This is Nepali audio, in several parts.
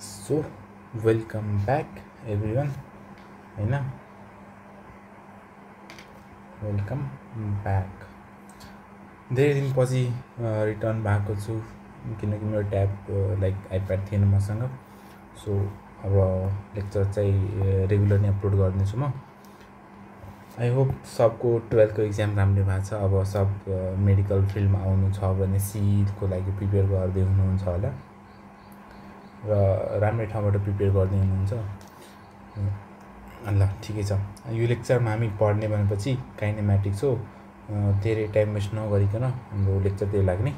सो वेलकम ब्याक एभ्रिवान होइन वेलकम ब्याक धेरै दिनपछि रिटर्न भएको छु किनकि मेरो ट्याब लाइक आइप्याड थिएन मसँग। सो अब लेक्चर चाहिँ रेगुलरली अपलोड गर्नेछु म। आई होप सबको 12को एक्जाम राम्रो भएको छ। अब सब मेडिकल फिल्डमा आउनु छ भने सिटको लागि प्रिपेयर गर्दै हुनुहुन्छ होला र राम्रै ठाउँबाट प्रिपेयर गर्दै हुनुहुन्छ। ल ठिकै छ। यो लेक्चरमा हामी पढ्ने भनेपछि काइनेम्याटिक्स हो। धेरै टाइम वेस्ट नगरिकन हाम्रो लेक्चरतिर लाग्ने।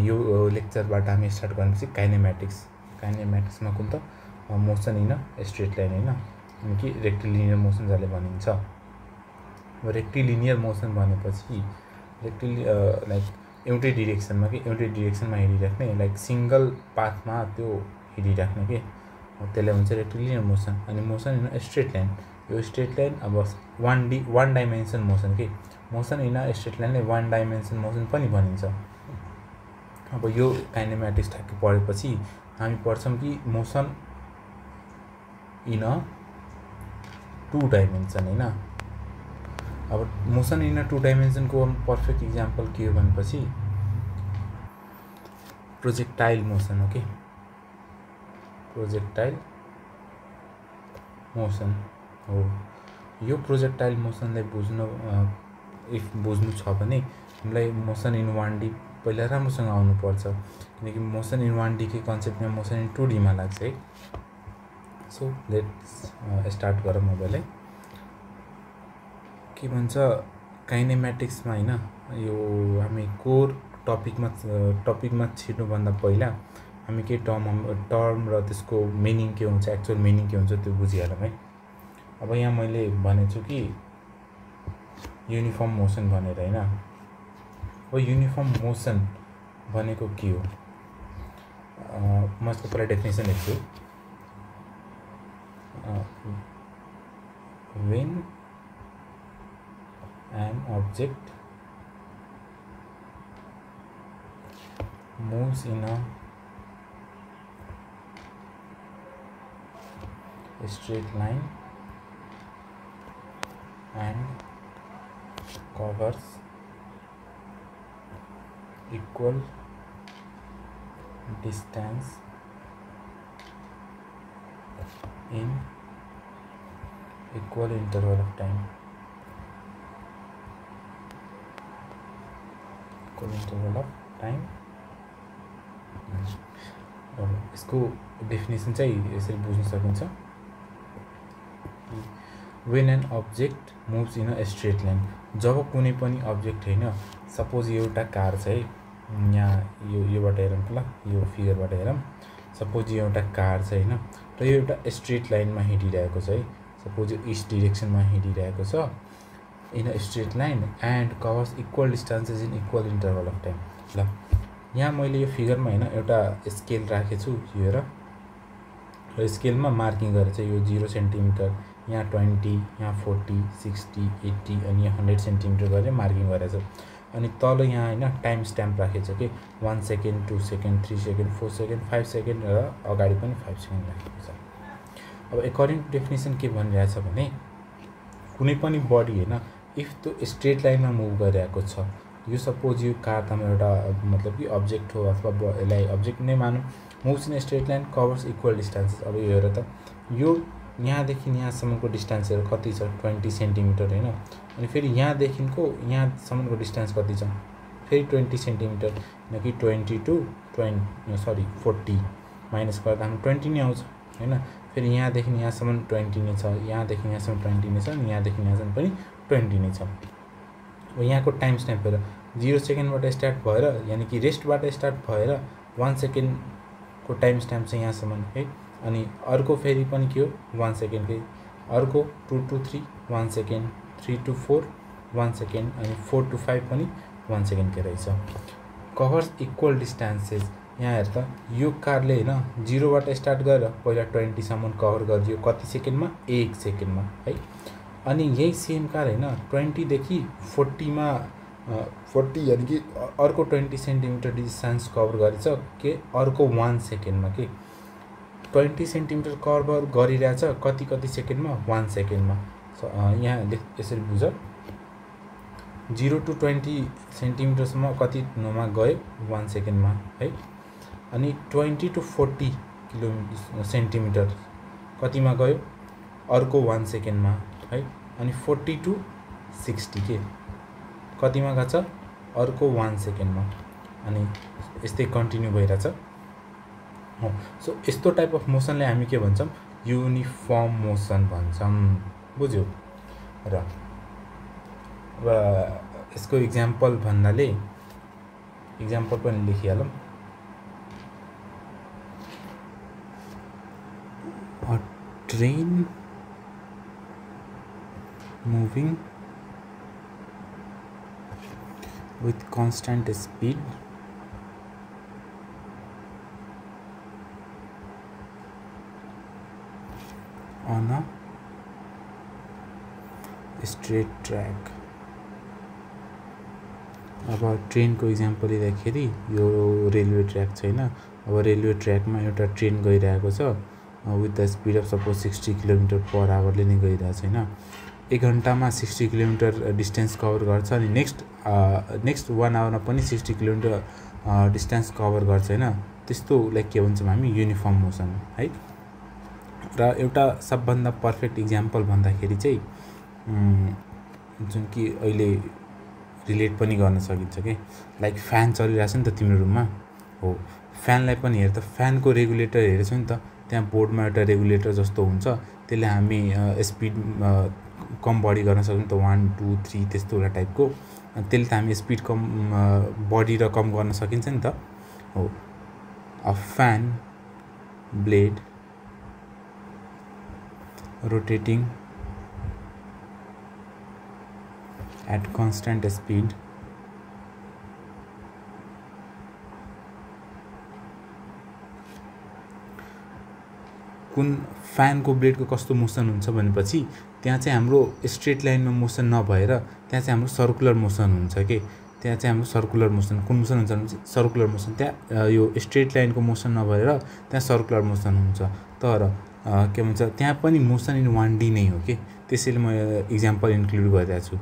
यो लेक्चरबाट हामी स्टार्ट गरेपछि काइनेम्याटिक्समा कुन त मोसन इन स्ट्रेट लाइन होइन कि रेक्टिलिनियर मोसन जसले भनिन्छ। रेक्टिलिनियर मोसन भनेपछि लाइक एउटै डिरेक्सनमा हिँडिराख्ने लाइक सिंगल पाथमा त्यो हिँडिराख्ने के त्यसलाई भन्छ रेक्टिलिनियर मोसन। अनि मोसन इन स्ट्रेट लाइन, यो स्ट्रेट लाइन अब वान डाइमेन्सन मोसन के मोसन इन स्ट्रेट लाइनलाई वान डाइमेन्सन मोसन पनि भनिन्छ। अब यो काइनेम्याटिक्स ठ्याक्कै पढेपछि हामी पढ्छौँ कि मोसन इन 2 डाइमेन्सन होइन। अब मोसन इन 2 डाइमेन्सनको पर्फेक्ट इक्जाम्पल के हो भनेपछि प्रोजेक्टाइल मोसन हो कि प्रोजेक्टाइल मोसन हो। यो प्रोजेक्टाइल मोसनलाई बुझ्नु छ भने हामीलाई मोसन इन 1D पहिला राम्रोसँग आउनुपर्छ, किनकि मोसन इन 1D के कन्सेप्टमा मोसन इन 2D मा लाग्छ है। सो लेट्स स्टार्ट गरौँ। मोबाइललाई के भन्छ काइनेम्याटिक्समा होइन, यो हामी कोर टपिकमा छिर्नुभन्दा पहिला हामी केही टर्म र त्यसको मिनिङ के हुन्छ, एक्चुअल मिनिङ के हुन्छ त्यो बुझिहालौँ है। अब यहाँ मैले भनेको छु कि युनिफर्म मोसन भनेर होइन। अब युनिफर्म मोसन भनेको के हो, म यसको पहिला डेफिनेसन लेख्छु। when an object moves in a straight line and covers equal distance in equal interval of time, यसको डेफिनेसन चाहिँ यसरी बुझ्न सकिन्छ। when an object moves in a straight line, जब कुनै पनि अब्जेक्ट होइन, सपोज एउटा कार छ है, यहाँ योबाट हेरौँ ल, यो फिगरबाट हेरौँ। सपोज यो एउटा कार छ होइन, र यो एउटा स्ट्रेट लाइनमा हिँडिरहेको छ है। सपोज यो ईस्ट डिरेक्सनमा हिँडिरहेको छ in a straight line and covers equal distances in equal interval of time. ल यहाँ मैले यो फिगरमा होइन एउटा स्केल राखेको छु, यो हेर, र स्केलमा मार्किङ गरेर चाहिँ यो 0 सेन्टिमिटर, यहाँ 20, यहाँ 40, 60, 80 अनि यहाँ 100 सेन्टिमिटर गरेर मार्किङ गरेको छ। अनि तल यहाँ होइन टाइम स्ट्याम्प राखेको छ कि 1 second, 2 second, 3 second, 4 second, 5 second र अगाडि पनि 5 सेकेन्ड राखेको छ। अब एकर्डिङ टु डेफिनेसन के भनिरहेछ भने कुनै पनि बडी होइन इफ त्यो स्ट्रेट लाइनमा मुभ गरिरहेको छ, यो सपोज यो कार त एउटा मतलब कि अब्जेक्ट हो अथवा यसलाई अब्जेक्ट नै मानौँ, moves in straight line covers equal distances. अब यो हेर त, यो यहाँदेखि यहाँसम्मको डिस्टेन्सहरू कति छ, 20 सेन्टिमिटर होइन। अनि फेरि यहाँदेखिको यहाँसम्मको डिस्टेन्स कति छ, फेरि 20 सेन्टिमिटर, किनकि 20 to 40 माइनस गर्दा हाम्रो 20 नै आउँछ होइन। फेरि यहाँदेखि यहाँसम्म 20 नै छ, यहाँदेखि यहाँसम्म 20 नै छ, अनि यहाँदेखि यहाँसम्म पनि 20 नै छ। अब यहाँको टाइम स्ट्याम्प हेर, 0 सेकेन्डबाट स्टार्ट भएर यानि कि रेस्टबाट स्टार्ट भएर 1 सेकेन्डको टाइम स्ट्याम्प चाहिँ यहाँसम्म है। अनि अर्को फेरि पनि के हो 1 सेकेन्डकै, अर्को 2 to 3 1 सेकेन्ड, 3 to 4 1 सेकेन्ड, अनि 4 to 5 पनि 1 सेकेन्डकै रहेछ। कभर्स इक्वल डिस्टेन्सेस, यहाँ हेर त, यो कारले होइन 0बाट स्टार्ट गरेर पहिला 20 सम्म कभर गरिदियो कति सेकेन्डमा, 1 सेकेन्डमा है। अनि यही सेम कार होइन 20 देखि 40 मा 40 यानि कि अर्को 20 सेन्टिमिटर डिस्टेन्स कभर गरेछ के अर्को 1 सेकेन्डमा के 20 सेन्टिमिटर कभर गरिरहेछ कति सेकेन्डमा 1 सेकेन्डमा यहाँ यसरी बुझ 0 to 20 सेन्टिमिटरसम्म कति मा गयो 1 सेकेन्डमा है अनि 20 to 40 सेन्टिमिटर कतिमा गयो अर्को 1 सेकेन्डमा है अनि 40 to 60 के कतिमा गछ अर्को 1 सेकेन्डमा अनि यस्तै कन्टिन्यू भइरहेछ हो सो यस्तो टाइप अफ मोसनले हामी के भन्छौं युनिफर्म मोसन भन्छौं बुझ्यौ र अब यसको एक्जाम्पल भन्नाले एक्जाम्पल पनि लेखिहालौं a train moving with constant speed on a straight track अब ट्रेन को एक्जाम्पल लिँदाखेरि यो रेलवे ट्र्याक छैन अब रेलवे ट्र्याकमा एउटा ट्रेन गइरहेको छ with the speed of suppose 60 km/h ले नै गइरहेछ हैन 1 घण्टामा 60 किलोमिटर डिस्टेन्स कभर गर्छ अनि नेक्स्ट 1 आवरमा पनि 60 किलोमिटर डिस्टेन्स कभर गर्छ हैन त्यस्तो लाइक के भन्छौं हामी युनिफर्म मोसन है र एउटा सबभन्दा पर्फेक्ट एक्जाम्पल भन्दाखेरि चाहिँ जुन कि अहिले रिलेट पनि गर्न सकिन्छ के लाइक फ्यान चलिरहेछ नि त तिम्रो रुममा हो फ्यानलाई पनि हेर त फ्यानको रेगुलेटर हेरेछौ नि त त्यहाँ बोर्डमा एउटा रेगुलेटर जस्तो हुन्छ त्यसले हामी स्पिड कम बढी गर्न सक्छौं त 1 2 3 त्यस्तो एउटा टाइपको त्यसले त हामी स्पिड कम बढी र कम गर्न सकिन्छ नि त हो a fan blade rotating at constant speed कुन फ्यान को ब्लेड को कस्तो मोसन हुन्छ भनेपछि त्यहाँ चाहिँ हाम्रो स्ट्रेट लाइनमा मोसन नभएर त्यहाँ चाहिँ हाम्रो सर्कुलर मोसन हुन्छ के त्यहाँ चाहिँ हाम्रो सर्कुलर मोसन कुन मोसन हुन्छ भने सर्कुलर मोसन त्यहाँ यो स्ट्रेट लाइन को मोसन नभएर त्यहाँ सर्कुलर मोसन हुन्छ तर के भन्छ त्यहाँ पनि मोसन इन 1D नै हो के त्यसैले म एक्जाम्पल इन्क्लुड गरिरहेको छु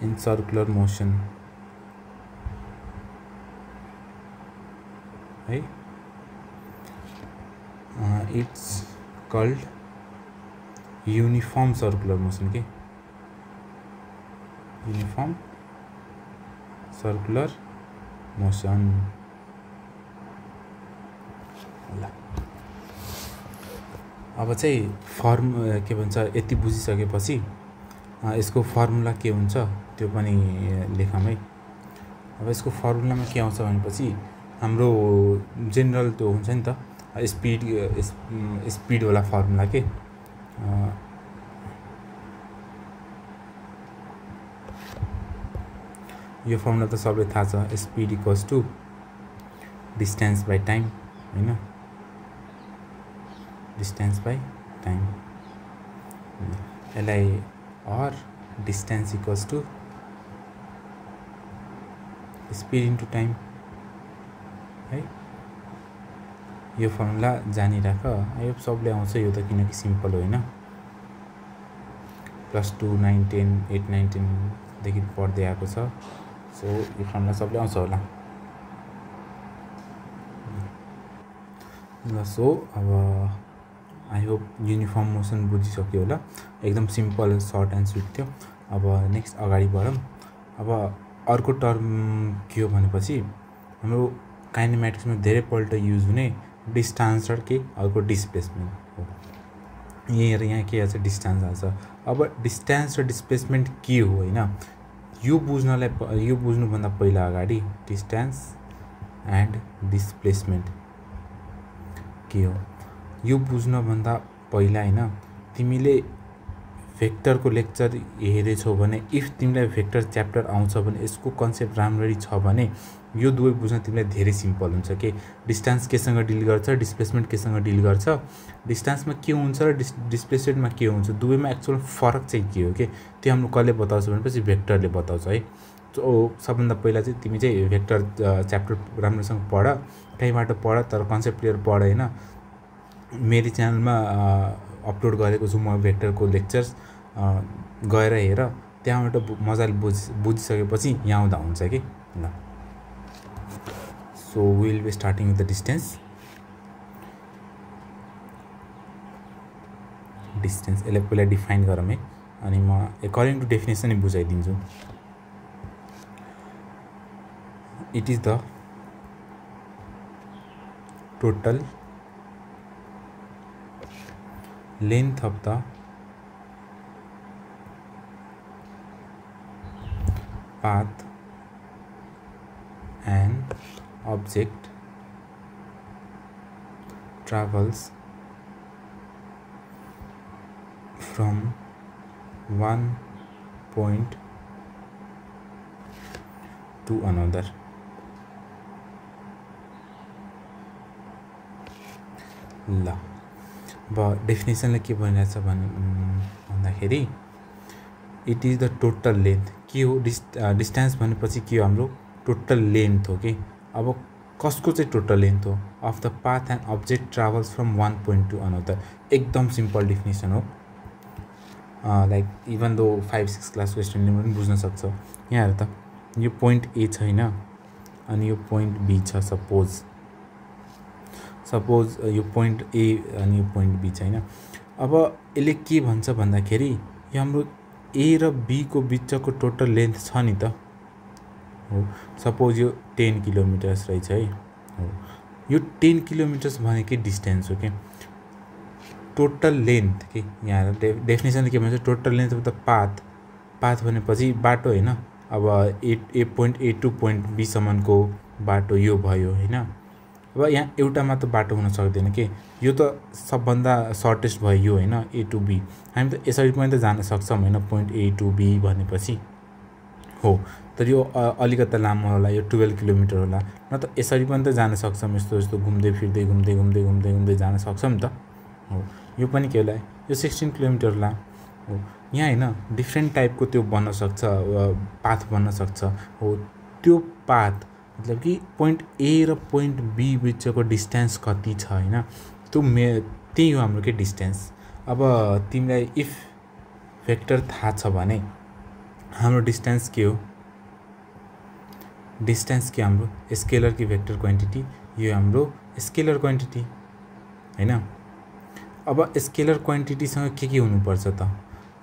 इन सर्कुलर मोसन है it's called uniform circular motion के यूनिफॉर्म सर्कुलर मोशन अब चाहिँ फर्म के भन्छ यति बुझिसकेपछि यसको फर्मुला के हुन्छ त्यो पनि लेखौँ है अब यसको फर्मुलामा के आउँछ भनेपछि हाम्रो जनरल त्यो हुन्छ नि त स्पीड वाला फर्मुला के यो फर्मुला त सबैलाई थाहा छ speed equals to distance by time हैन डिस्टेन्स बाइ टाइम यसलाई और distance equals to speed into time है यो फर्मुला जानिराख यो सबले आउँछ यो त किनकि सिम्पल हो हैन +2 9 10 8 9 10 देखि पढ्दै आएको छ सो यो फर्मुला सबले आउँछ होला ल सो अब आई होप यूनिफॉर्म मोशन बुझिसक्यो होला एकदम सिम्पल सर्ट एन्ड स्वीट थियो अब नेक्स्ट अगाडि बढौं अब अर्को टर्म के हो भनेपछि हाम्रो काइनेमेटिक्समा धेरै पल्ट युज हुने डिस्टेन्स र के अर्को डिस्प्लेसमेन्ट हो यहाँ के छ डिस्टेन्स आछ अब डिस्टेन्स र डिस्प्लेसमेन्ट के हो हैन यो बुझ्नु भन्दा पहिला अगाडि डिस्टेन्स एन्ड डिस्प्लेसमेन्ट के हो यो बुझ्न भन्दा पहिला हैन तिमीले भेक्टर को लेक्चर हेरेछौ भने इफ तिमीलाई भेक्टर च्याप्टर आउँछ भने यसको कन्सेप्ट राम्ररी छ भने यो दुवै बुझ्न तिमीलाई धेरै सिम्पल हुन्छ के डिस्टेन्स केसँग डिल गर्छ डिस्प्लेसमेन्ट केसँग डिल गर्छ डिस्टेन्समा के हुन्छ र डिस्प्लेसमेन्टमा के हुन्छ दुवैमा एक्चुअल फरक चाहिँ के हो के त्यो हाम्रो कसले बताउँछ भनेपछि भेक्टरले बताउँछ है सबभन्दा पहिला चाहिँ तिमी चाहिँ भेक्टर च्याप्टर राम्रोसँग पढ, कहीँबाट पढ, तर कन्सेप्ट क्लियर पढ हैन। मेरो च्यानलमा अपलोड गरेको छु म भेक्टरको लेक्चर्स, गएर हेर, त्यहाँबाट मजाले बुझिसकेपछि यहाँ आउँदा हुन्छ कि ल। So we will be starting with the distance. यसलाई पहिला डिफाइन गरौँ है, अनि म एकर्डिङ टु डेफिनेसन नै बुझाइदिन्छु। It is the total length of the path an object travels from one point to another। ल अब डेफिनेसनले के भनिरहेछ भन्दाखेरि it is the total length. के हो डिस्टेन्स भनेपछि के हो हाम्रो टोटल लेन्थ हो कि। अब कसको चाहिँ टोटल लेन्थ हो of the path and object travels from one point to another. एकदम सिम्पल डेफिनेसन हो, लाइक इभन दो 5-6 क्लास स्टुडेन्टले पनि बुझ्न सक्छ। यहाँ हेर त, यो पोइन्ट ए छैन अनि यो पोइन्ट बी छ। सपोज यो पोइन्ट ए अनि यो पोइन्ट बी छैन। अब यसले के भन्छ भन्दाखेरि यो हाम्रो ए र बी को बिचको टोटल लेन्थ छ नि त हो। सपोज यो 10 किलोमिटर्स रहेछ है हो। यो 10 किलोमिटर्स भनेकै डिस्टेन्स हो कि टोटल लेन्थ कि। यहाँ डेफिनेसन के भन्छ total length of the path भनेपछि बाटो हैन। अब point A to point B सम्मको बाटो यो भयो हैन। अब यहाँ एउटा मात्र बाटो हुन सक्दैन के, यो त सबभन्दा सर्टेस्ट भयो यो हैन, ए टु बी। हामी त यसरी पनि त जान सक्छौँ हैन, पोइन्ट ए टु बी भनेपछि हो। तर यो अलिकति लामो होला, यो 12 किलोमिटर होला। न त यसरी पनि त जान सक्छौँ, यस्तो घुम्दै फिर्दै घुम्दै जान सक्छौँ नि त हो। यो पनि के होला, यो 16 किलोमिटर होला हो। यहाँ हैन डिफ्रेन्ट टाइपको त्यो बन्न सक्छ, पाथ बन्न सक्छ हो। त्यो पाथ मतलब कि पोइन्ट ए र पोइन्ट बी बिचको डिस्टेन्स कति छ हैन, त्यो त्यही हो हाम्रो के डिस्टेन्स। अब तिमीलाई इफ भेक्टर थाहा छ भने हाम्रो डिस्टेन्स के हो, डिस्टेन्स के हाम्रो स्केलर कि भेक्टर क्वान्टिटी, यो हाम्रो स्केलर क्वान्टिटी हैन। अब स्केलर क्वान्टिटीसँग के हुनुपर्छ त,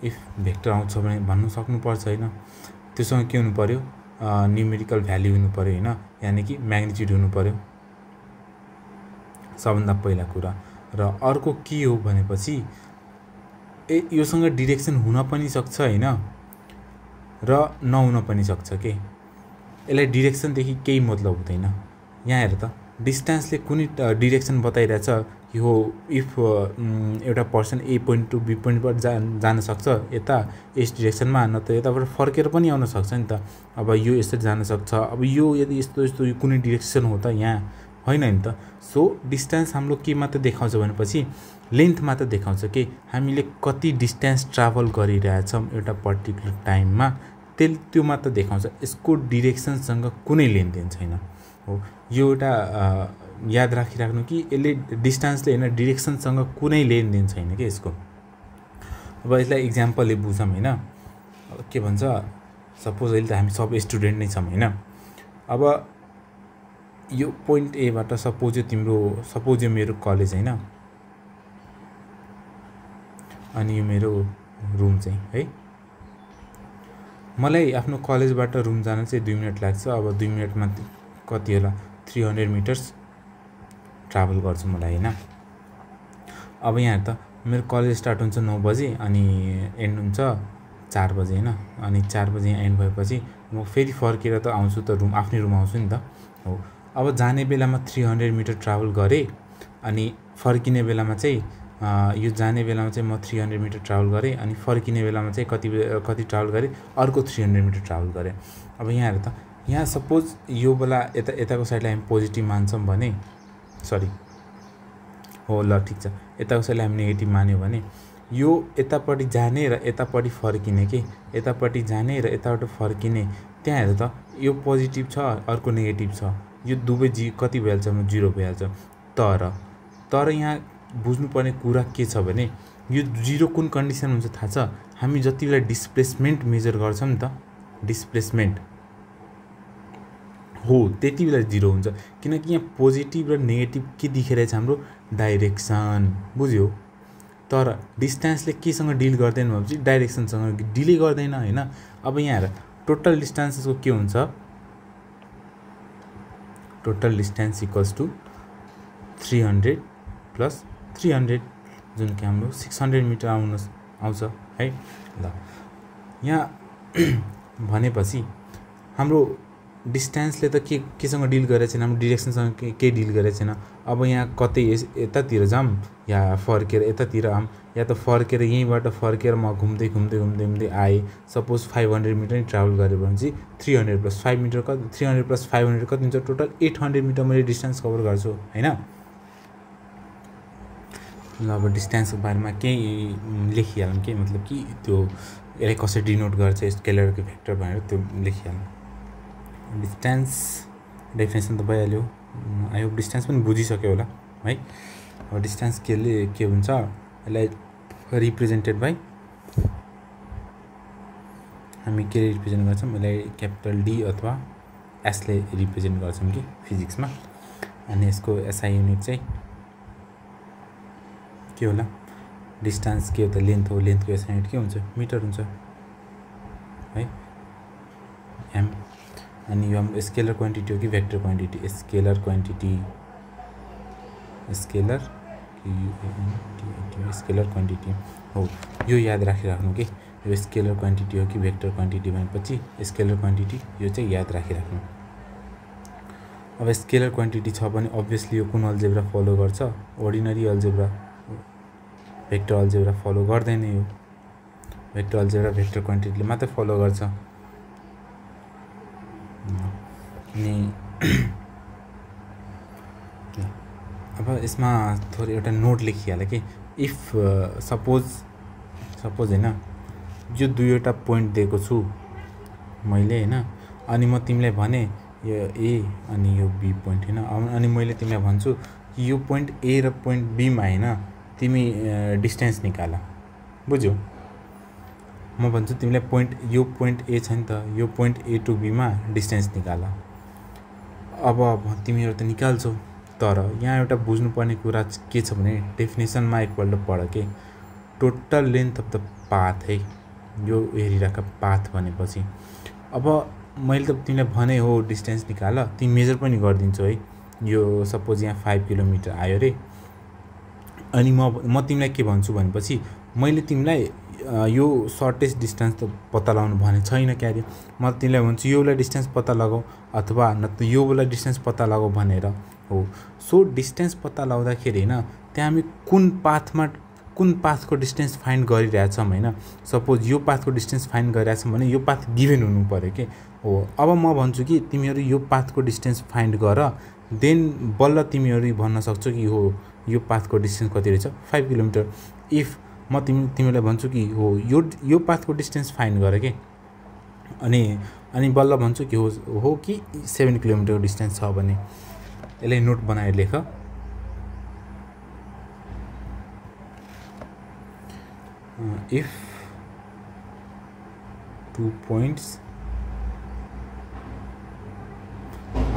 इफ भेक्टर आउँछ भने भन्नु सक्नुपर्छ हैन। त्योसँग के हुनु पर्यो, न्युमेरिकल भ्याल्यु हुनु पर्यो हैन, यानी कि म्याग्निट्युड हुनु पर्यो सबभन्दा पहिला कुरा। र अर्को के हो भनेपछि योसँग डिरेक्सन हुन पनि सक्छ हैन र नहुन पनि सक्छ के। यसलाई डिरेक्सनदेखि केही मतलब हुँदैन। यहाँ हेर त, डिस्टेन्सले कुनै डिरेक्सन बताइरहेछ यो। इफ एउटा person A point to B पोइन्टबाट जान सक्छ यता यस डिरेक्सनमा, न त यताबाट फर्केर पनि आउन सक्छ नि त। अब यो यसरी जान सक्छ। अब यो यदि यस्तो यो कुनै डिरेक्सन हो त यहाँ होइन नि त। सो डिस्टेन्स हाम्रो के मात्र देखाउँछ भनेपछि लेन्थ मात्र देखाउँछ कि हामीले कति डिस्टेन्स ट्राभल गरिरहेछौँ एउटा पर्टिकुलर टाइममा, त्यो मात्र देखाउँछ। यसको डिरेक्सनसँग कुनै लेनदेन छैन हो। यो एउटा याद राखिराख्नु कि यसले डिस्टेन्सले हैन डिरेक्सनसँग कुनै लेनदेन छैन कि यसको। अब यसलाई इक्जाम्पलले बुझौँ हैन। अब के भन्छ, सपोज अहिले त हामी सब स्टुडेन्ट नै छौँ हैन। अब यो पोइन्ट एबाट सपोज यो मेरो कलेज हैन, अनि यो मेरो रुम चाहिँ है। मलाई आफ्नो कलेजबाट रुम जान चाहिँ 2 मिनट लाग्छ। अब 2 मिनटमा कति होला, 300 मिटर्स ट्राभल गर्छु मलाई हैन। अब यहाँ त मेरो कलेज स्टार्ट हुन्छ 9 बजे अनि एन्ड हुन्छ 4 बजे हैन। अनि 4 बजे एन्ड भएपछि म फेरि फर्केर त आउँछु त आफ्नै रुम आउँछु नि त हो। अब जाने बेलामा 300 मिटर ट्राभल गरेँ, अनि फर्किने बेलामा चाहिँ यो जाने बेलामा चाहिँ म 300 मिटर ट्राभल गरेँ, अनि फर्किने बेलामा चाहिँ कति ट्राभल गरेँ, अर्को 300 मिटर ट्राभल गरेँ। अब यहाँ हेर त, यहाँ सपोज यो बेला यताको साइडलाई हामी पोजिटिभ मान्छौँ भने, सरी हो ल ठिक छ, यताको साइडलाई हामी नेगेटिभ मान्यो भने यो यतापट्टि जाने र यतापट्टि फर्किने के, यतापट्टि जाने र यताबाट फर्किने त्यहाँ हेर त यो पोजिटिभ छ अर्को नेगेटिभ छ यो दुवै कति भइहाल्छ 0 भइहाल्छ तर यहाँ बुझ्नुपर्ने कुरा के छ भने यो 0 कुन कन्डिसन हुन्छ थाहा छ हामी जति बेला डिस्प्लेसमेन्ट मेजर गर्छौं नि त डिस्प्लेसमेन्ट हो त्यति बेला 0 हुन्छ किनकि यहाँ पोजिटिभ र नेगेटिभ के देखिरहेछ हाम्रो डाइरेक्सन बुझ्यो तर डिस्टेन्सले केसँग डिल गर्दैन भनेपछि डाइरेक्सनसँग डिलै गर्दैन हैन अब यहाँ हेर टोटल डिस्टेन्सको के हुन्छ total distance equals to 300 plus 300 जुन कि हाम्रो 600 मिटर आउँछ है ल यहाँ भनेपछि हाम्रो डिस्टेन्सले त केसँग डिल गरेको छैन हाम्रो डिरेक्सनसँग के डिल गरेको छैन अब यहाँ कतै यतातिर जाम या फर्केर यतातिर आम या त फर्केर यहीँबाट फर्केर म घुम्दै आए सपोज 500 मिटर नै ट्राभल गरे भने चाहिँ 300 प्लस 5 मिटर कति 300 प्लस 500 कति हुन्छ टोटल 800 मिटर मैले डिस्टेन्स कभर गर्छु हैन ल अब डिस्टेन्सको बारेमा केही लेखिहालौँ के मतलब कि त्यो यसलाई कसरी डिनोट गर्छ स्केलरको भेक्टर भनेर त्यो लेखिहालौँ डिस्टेन्स डेफिनेसन त भइहाल्यो आई होप डिस्टेन्स पनि बुझिसक्यो होला है अब डिस्टेन्स के हुन्छ यसलाई रिप्रेजेन्टेड बाइ हामी के रिप्रेजेन्ट गर्छौँ यसलाई क्यापिटल डी अथवा एसले रिप्रेजेन्ट गर्छौँ कि फिजिक्समा अनि यसको एसआई युनिट चाहिँ के होला डिस्टेन्स के हो त लेन्थ हो लेन्थको एसआई युनिट के हुन्छ मिटर हुन्छ है एम अनि यो हाम्रो स्केलर क्वान्टिटी हो कि vector quantity scalar quantity scalar quantity हो यो याद राखिराख्नु कि यो स्केलर क्वान्टिटी हो कि भेक्टर क्वान्टिटी भनेपछि स्केलर क्वान्टिटी यो चाहिँ याद राखिराख्नु अब स्केलर क्वान्टिटी छ भने अभियसली यो कुन अल्जेब्रा फलो गर्छ ordinary algebra vector algebra follow गर्दैन यो भेक्टर अल्जेब्रा भेक्टर क्वान्टिटीले मात्र फलो गर्छ अनि अब यसमा थोरै एउटा नोट लेखिहाल कि इफ सपोज हैन यो दुईवटा पोइन्ट दिएको छु मैले हैन अनि म तिमीलाई भने यो ए अनि यो बी पोइन्ट हैन अनि मैले तिमीलाई भन्छु कि यो पोइन्ट ए र पोइन्ट बी मा हैन तिमी डिस्टेन्स निकाल बुझ्यौ म भन्छु तिमीलाई यो पोइन्ट ए छ नि त यो पोइन्ट ए टु बी मा डिस्टेन्स निकाल अब तिमीहरु त निकाल्छौ तर यहाँ एउटा बुझ्नुपर्ने कुरा के छ भने डेफिनेसनमा एकपल्ट पढ के total length of the path है यो हेरिराख पाथ भनेपछि अब मैले त तिमीलाई भने हो डिस्टेन्स निकाल तिमी मेजर पनि गर्दिन्छौ है यो सपोज यहाँ 5 किलोमिटर आयो रे अनि म तिमीलाई के भन्छु भनेपछि मैले तिमीलाई यो सर्टेस्ट डिस्टेन्स त पत्ता लगाउनु भने छैन क्यारे म तिमीलाई भन्छु यो वाला डिस्टेन्स पत्ता लगाऊ अथवा न त यो वाला डिस्टेन्स पत्ता लगाऊ भनेर हो सो डिस्टेन्स पत्ता लगाउँदाखेरि हैन त्यहाँ हामी कुन पाथको डिस्टेन्स फाइन्ड गरिरहेछौं हैन सपोज यो पाथको डिस्टेन्स फाइन्ड गरिरहेछौं भने यो पाथ गिभन हुनु पर्यो के हो अब म भन्छु कि तिमीहरु यो पाथको डिस्टेन्स फाइन्ड गर देन बल्ल तिमीहरु भन्न सक्छौ कि हो यो पाथको डिस्टेन्स कति रहेछ 5 किलोमिटर इफ म तिमीलाई भन्छु कि हो यो पाथको डिस्टेन्स फाइन्ड गर के अनि बल्ल भन्छु कि हो कि 7 किलोमिटरको डिस्टेन्स छ भने यसलाई नोट बनाएर लेख if 2 points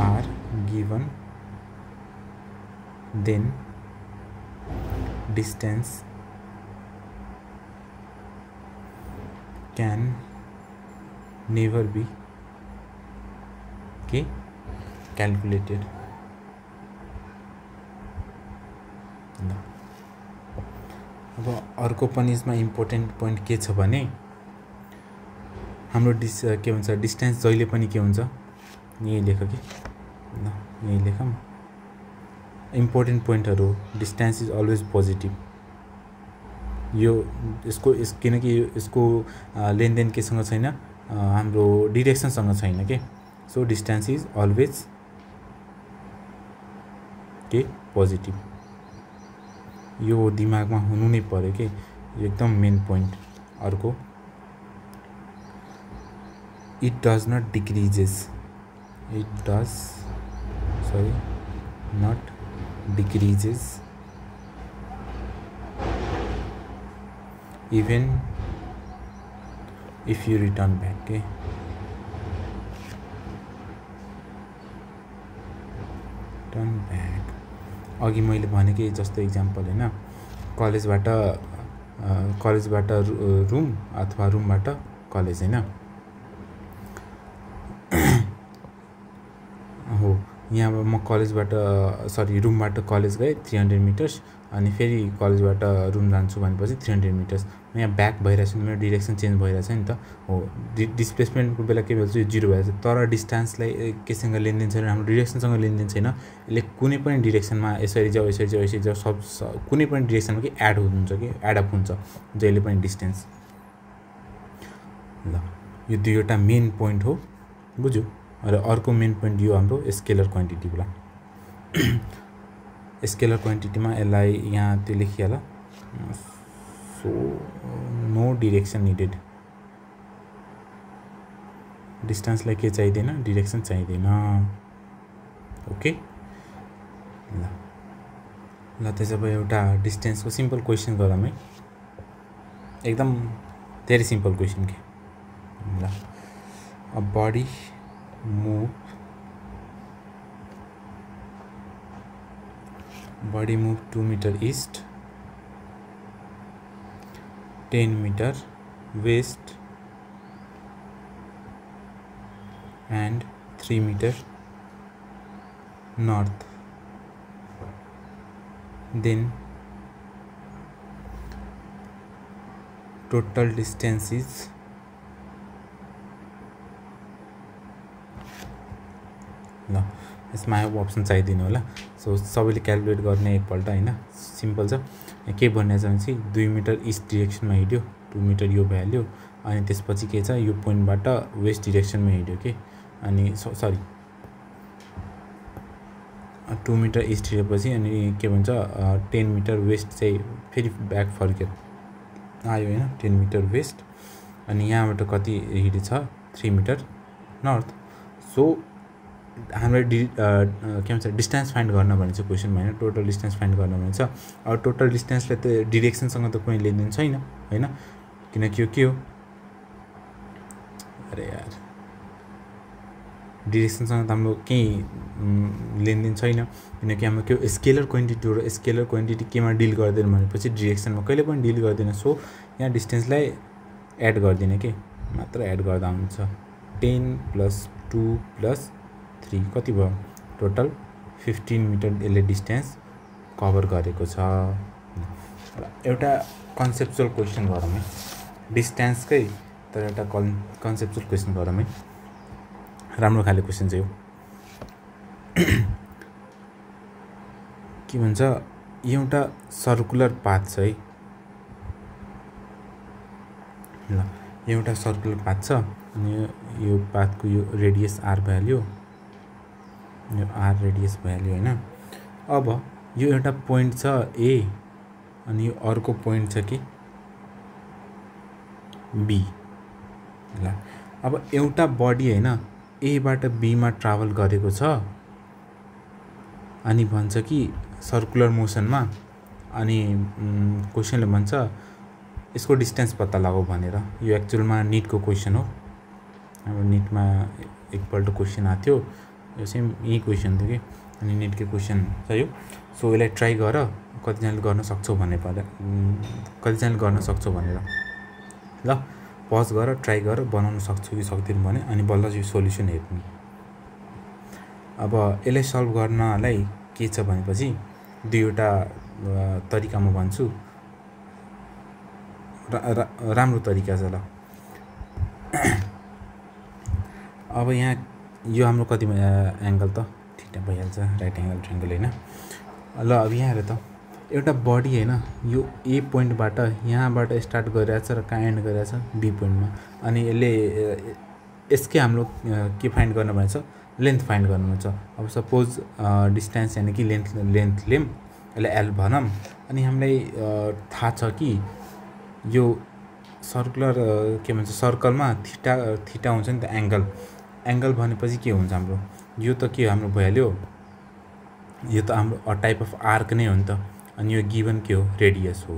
are given then distance can never be calculated. अब अर्को पनि यसमा इम्पोर्टेन्ट पोइन्ट के छ भने हाम्रो के भन्छ डिस्टेन्स जहिले पनि के हुन्छ यही लेख कि ल यही लेखम इम्पोर्टेन्ट पोइन्टहरु डिस्टेन्स इज अलवेज पोजिटिभ यो किनकि यसको लेनदेन केसँग छैन हाम्रो डिरेक्सनसँग छैन के सो डिस्टेन्स इज अलवेज के पोजिटिभ यो दिमागमा हुनु नै पर्यो के एकदम मेन पोइन्ट अर्को it does not decreases, it does, sorry, not decreases even if you return back. Okay, return back अघि मैले भनेकै जस्तो एक्जाम्पल हैन, कलेजबाट रुम अथवा रुमबाट कलेज हैन हो। यहाँ म कलेजबाट सरी रुमबाट कलेज गएँ 300 मिटर्स, अनि फेरि कलेजबाट रुम जान्छु भनेपछि 300 मिटर्स। म यहाँ ब्याक भइरहेछ, मेरो डिरेक्सन चेन्ज भइरहेछ नि त हो। डिस्प्लेसमेन्टको बेला के भन्छ, यो 0 भइरहेछ, तर डिस्टेन्सलाई केसँग लेनदेन छैन, हाम्रो डिरेक्सनसँग लेनदेन छैन। यसले कुनै पनि डिरेक्सनमा यसरी जाऊ यसरी जाऊ यसरी जाऊ सब कुनै पनि डिरेक्सनमा कि एड हुन्छ कि एड अप हुन्छ जहिले पनि डिस्टेन्स। ल यो दुईवटा मेन पोइन्ट हो, बुझ्यो। र अर्को मेन पोइन्ट यो हाम्रो स्केलर क्वान्टिटी होला। स्केलर क्वान्टिटीमा यसलाई यहाँ त्यो लेखिहाल, सो नो डिरेक्सन निडेड। डिस्टेन्सलाई के चाहिँदैन, डिरेक्सन चाहिँदैन। ओके ल त्यसो भए एउटा डिस्टेन्सको सिम्पल क्वेसन गरौँ है, एकदम धेरै सिम्पल क्वेसन के। ल a body move 2 meter east, 10 meter west and 3 meter north. Then total distance is ल यसमा अप्सन चाहिदिनु होला। सो सबैले क्याल्कुलेट गर्ने एकपल्ट हैन, सिम्पल छ। के भन्ने छ भने 2 मिटर इस्ट डिरेक्सनमा हिड्यो, 2 मिटर यो भ्याल्यु, अनि त्यसपछि के छ यो पोइन्टबाट वेस्ट डिरेक्सनमा हिड्यो के, अनि सरी 2 मिटर इस्ट हिडेपछि अनि के भन्छ 10 मिटर वेस्ट चाहिँ फेरि ब्याक फर्केर आयो हैन, 10 मिटर वेस्ट, अनि यहाँबाट कति हिडेछ 3 मिटर नर्थ। सो हाम्रो के भन्छ डिस्टेन्स फाइन्ड गर्न भनेको छ क्वेसनमा हैन, टोटल डिस्टेन्स फाइन्ड गर्न भनेको छ। अब टोटल डिस्टेन्सले त डिरेक्सनसँग त कुनै लेनदेन छैन हैन, किनकि यो के हो, अरे यार डिरेक्सनसँग त हाम्रो केही लेनदेन छैन, किनकि हाम्रो के स्केलर क्वान्टिटी हो, र स्केलर क्वान्टिटी केमा डिल गर्दैन भनेपछि डिरेक्सनमा कहिले पनि डिल गर्दैन। सो यहाँ डिस्टेन्सलाई एड गर्दिने के, मात्र एड गर्दा हुन्छ। 10 + 2 + 3 कति भयो, टोटल 15 मिटर यसले डिस्टेन्स कभर गरेको छ। एउटा कन्सेप्चुअल क्वेसन गरौँ है, डिस्टेन्सकै तर एउटा कन्सेप्चुअल क्वेसन गरौँ है, राम्रो खाले क्वेसन चाहिँ हो। के भन्छ एउटा सर्कुलर पाथ छ है, ल एउटा सर्कुलर पाथ छ, अनि यो पाथको यो रेडियस r भ्याल्यु, यो r रेडियस भ्याल्यु हैन। अब यो एउटा पोइन्ट छ a, अनि यो अर्को पोइन्ट छ कि b। ल अब एउटा बडी हैन a बाट b मा ट्राभल गरेको छ, अनि भन्छ कि सर्कुलर मोसनमा, अनि क्वेसनले भन्छ यसको डिस्टेन्स पत्ता लगाऊ भनेर। यो एक्चुअलमा नीटको क्वेसन हो, अब नीटमा एकपल्ट क्वेसन आएको थियो, यो सेम यही क्वेसन थियो कि, अनि नीटको क्वेसन छ यो। सो यसलाई ट्राई गर, कतिजनाले गर्न सक्छौ भन्ने पर्दा कतिजनाले गर्न सक्छौ भनेर। ल पज गर, ट्राई गर, बनाउन सक्छौ कि सक्दैन भने, अनि बल्ल यो सोल्युसन हेर्नु। अब यसलाई सल्भ गर्नलाई के छ भनेपछि दुईवटा तरिका म भन्छु, राम्रो तरिका छ। ल अब यहाँ यो हाम्रो कति एंगल त थीटा भइहाल्छ, राइट एंगल ट्रायंगल हैन। ल अब यहाँ हेर त, एउटा बडी हैन यो ए पोइन्टबाट यहाँबाट स्टार्ट गरिरहेछ र कहाँ एन्ड गरिरहेछ बी पोइन्टमा, अनि यसले यसकै हाम्रो के फाइन्ड गर्न भनेछ, लेन्थ फाइन्ड गर्नु भन्छ। अब सपोज डिस्टेन्स यानी कि लेन्थ लेम, यसलाई एल भनौँ, अनि हामीलाई थाहा छ कि यो सर्कुलर के भन्छ सर्कलमा थीटा हुन्छ नि त एंगल भनेपछि के हुन्छ हाम्रो यो त के हाम्रो भइहाल्यो यो त हाम्रो अ टाइप अफ आर्क नै हो नि त अनि यो गिवन के हो रेडियस हो